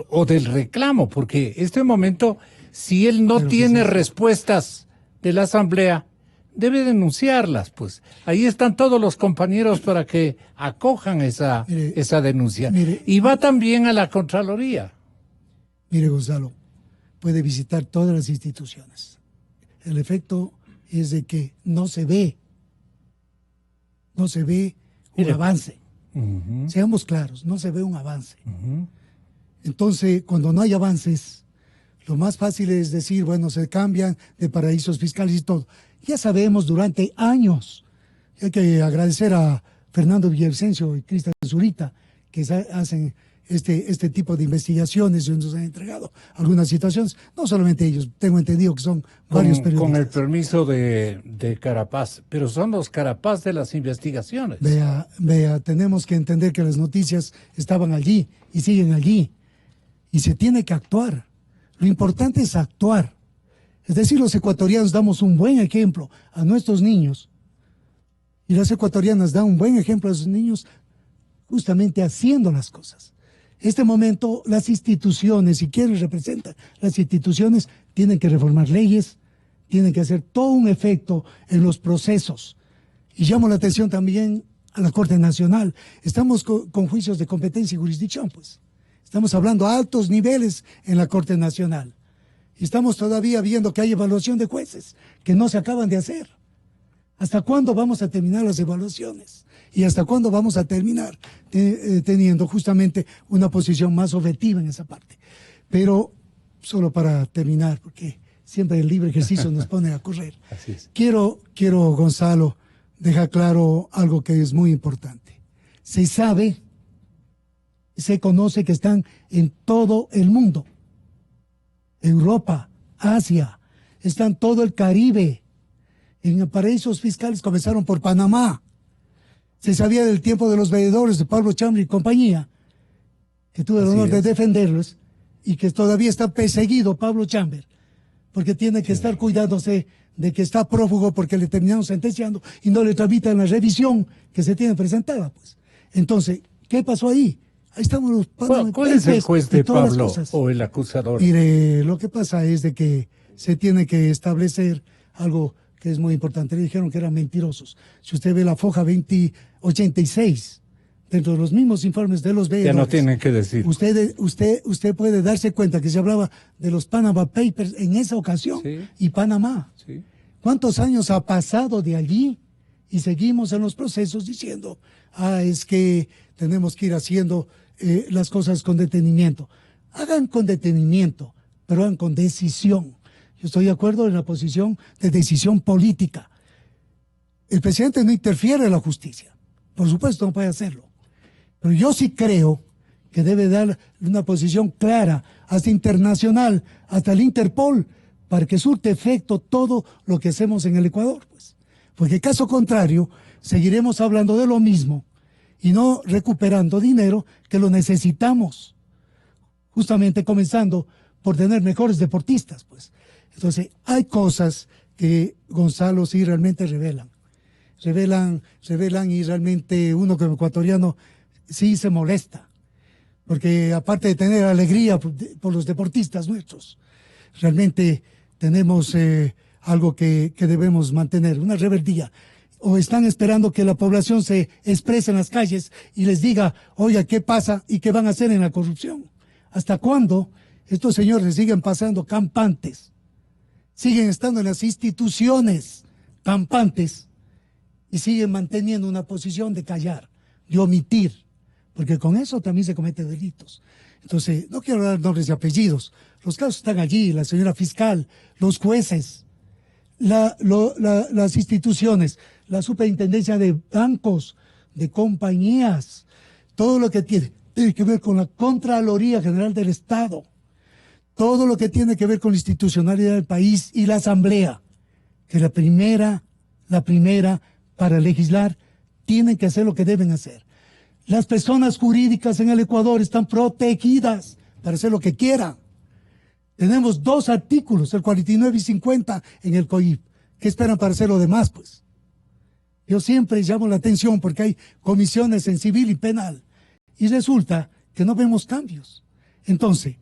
o del reclamo, porque este momento, si él no tiene respuestas de la Asamblea, debe denunciarlas, pues. Ahí están todos los compañeros para que acojan esa denuncia. Y va también a la Contraloría. Mire, Gonzalo, puede visitar todas las instituciones. El efecto es de que no se ve un avance. Seamos claros, no se ve un avance. Entonces, cuando no hay avances, lo más fácil es decir, bueno, se cambian de paraísos fiscales y todo. Ya sabemos durante años, hay que agradecer a Fernando Villavicencio y Cristian Zurita, que hacen este tipo de investigaciones y nos han entregado algunas situaciones, no solamente ellos, tengo entendido que son varios periodistas. Con el permiso de Carapaz, pero son los Carapaz de las investigaciones. Vea, tenemos que entender que las noticias estaban allí y siguen allí, y se tiene que actuar. Lo importante es actuar. Es decir, los ecuatorianos damos un buen ejemplo a nuestros niños, y las ecuatorianas dan un buen ejemplo a sus niños justamente haciendo las cosas. Este momento, las instituciones, si quienes representan las instituciones, tienen que reformar leyes, tienen que hacer todo un efecto en los procesos. Y llamo la atención también a la Corte Nacional. Estamos con juicios de competencia y jurisdicción, pues. Estamos hablando a altos niveles en la Corte Nacional. Y estamos todavía viendo que hay evaluación de jueces que no se acaban de hacer. ¿Hasta cuándo vamos a terminar las evaluaciones? ¿Y hasta cuándo vamos a terminar teniendo justamente una posición más objetiva en esa parte? Pero solo para terminar, porque siempre el libre ejercicio nos pone a correr. Así es. Quiero, Gonzalo, dejar claro algo que es muy importante. Se sabe, se conoce que están en todo el mundo. Europa, Asia, están todo el Caribe. En paraísos fiscales comenzaron por Panamá. Se sabía del tiempo de los veedores de Pablo Chambre y compañía, que tuve el honor de defenderlos, y que todavía está perseguido Pablo Chamber, porque tiene que estar cuidándose de que está prófugo porque le terminaron sentenciando y no le tramitan la revisión que se tiene presentada. Pues. Entonces, ¿qué pasó ahí? Ahí estamos los ¿Cuál es el juez de Pablo o el acusador? Mire, lo que pasa es de que se tiene que establecer algo que es muy importante. Le dijeron que eran mentirosos. Si usted ve la foja 2086, dentro de los mismos informes de los veedores, ya no tienen que decir. Usted puede darse cuenta que se hablaba de los Panama Papers en esa ocasión, sí, y Panamá. Sí. ¿Cuántos años ha pasado de allí? Y seguimos en los procesos diciendo, es que tenemos que ir haciendo las cosas con detenimiento. Hagan con detenimiento, pero hagan con decisión. Yo estoy de acuerdo en la posición de decisión política. El presidente no interfiere en la justicia. Por supuesto, no puede hacerlo. Pero yo sí creo que debe dar una posición clara, hasta internacional, hasta el Interpol, para que surte efecto todo lo que hacemos en el Ecuador. Pues. Porque caso contrario, seguiremos hablando de lo mismo y no recuperando dinero que lo necesitamos. Justamente comenzando por tener mejores deportistas, pues. Entonces, hay cosas que Gonzalo sí realmente revelan y realmente uno como ecuatoriano sí se molesta, porque aparte de tener alegría por los deportistas nuestros, realmente tenemos algo que debemos mantener, una rebeldía. O están esperando que la población se exprese en las calles y les diga, oiga, ¿qué pasa y qué van a hacer en la corrupción? ¿Hasta cuándo estos señores siguen pasando campantes? Siguen estando en las instituciones campantes y siguen manteniendo una posición de callar, de omitir, porque con eso también se cometen delitos. Entonces, no quiero dar nombres y apellidos, los casos están allí, la señora fiscal, los jueces, las instituciones, la superintendencia de bancos, de compañías, todo lo que tiene que ver con la Contraloría General del Estado, todo lo que tiene que ver con la institucionalidad del país y la Asamblea, que la primera para legislar, tienen que hacer lo que deben hacer. Las personas jurídicas en el Ecuador están protegidas para hacer lo que quieran. Tenemos 2 artículos, el 49 y 50 en el COIP. ¿Qué esperan para hacer lo demás, pues? Yo siempre llamo la atención porque hay comisiones en civil y penal y resulta que no vemos cambios. Entonces,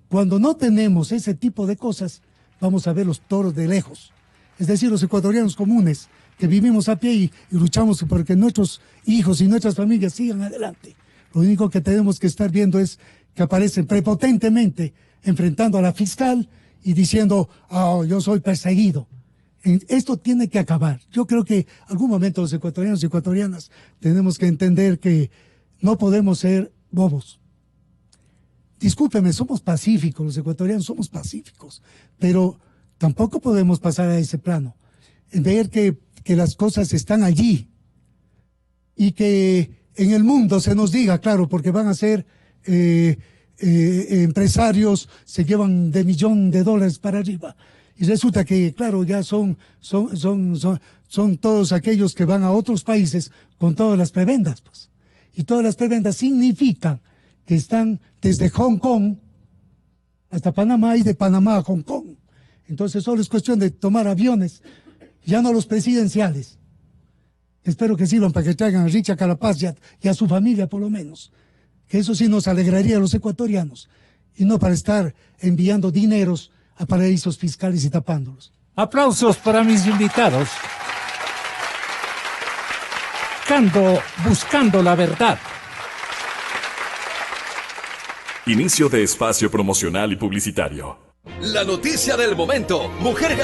cuando no tenemos ese tipo de cosas, vamos a ver los toros de lejos. Es decir, los ecuatorianos comunes que vivimos a pie y luchamos para que nuestros hijos y nuestras familias sigan adelante. Lo único que tenemos que estar viendo es que aparecen prepotentemente enfrentando a la fiscal y diciendo, yo soy perseguido. Esto tiene que acabar. Yo creo que algún momento los ecuatorianos y ecuatorianas tenemos que entender que no podemos ser bobos. Discúlpeme, somos pacíficos, los ecuatorianos somos pacíficos, pero tampoco podemos pasar a ese plano. Ver que las cosas están allí y que en el mundo se nos diga, claro, porque van a ser empresarios, se llevan de $1.000.000 para arriba. Y resulta que, claro, ya son todos aquellos que van a otros países con todas las prebendas, pues. Y todas las prebendas significan que están desde Hong Kong hasta Panamá y de Panamá a Hong Kong. Entonces solo es cuestión de tomar aviones, ya no los presidenciales. Espero que sirvan para que traigan a Richard Carapaz y a su familia por lo menos. Que eso sí nos alegraría a los ecuatorianos y no para estar enviando dineros a paraísos fiscales y tapándolos. Aplausos para mis invitados. Buscando la verdad. Inicio de espacio promocional y publicitario. La noticia del momento. Mujer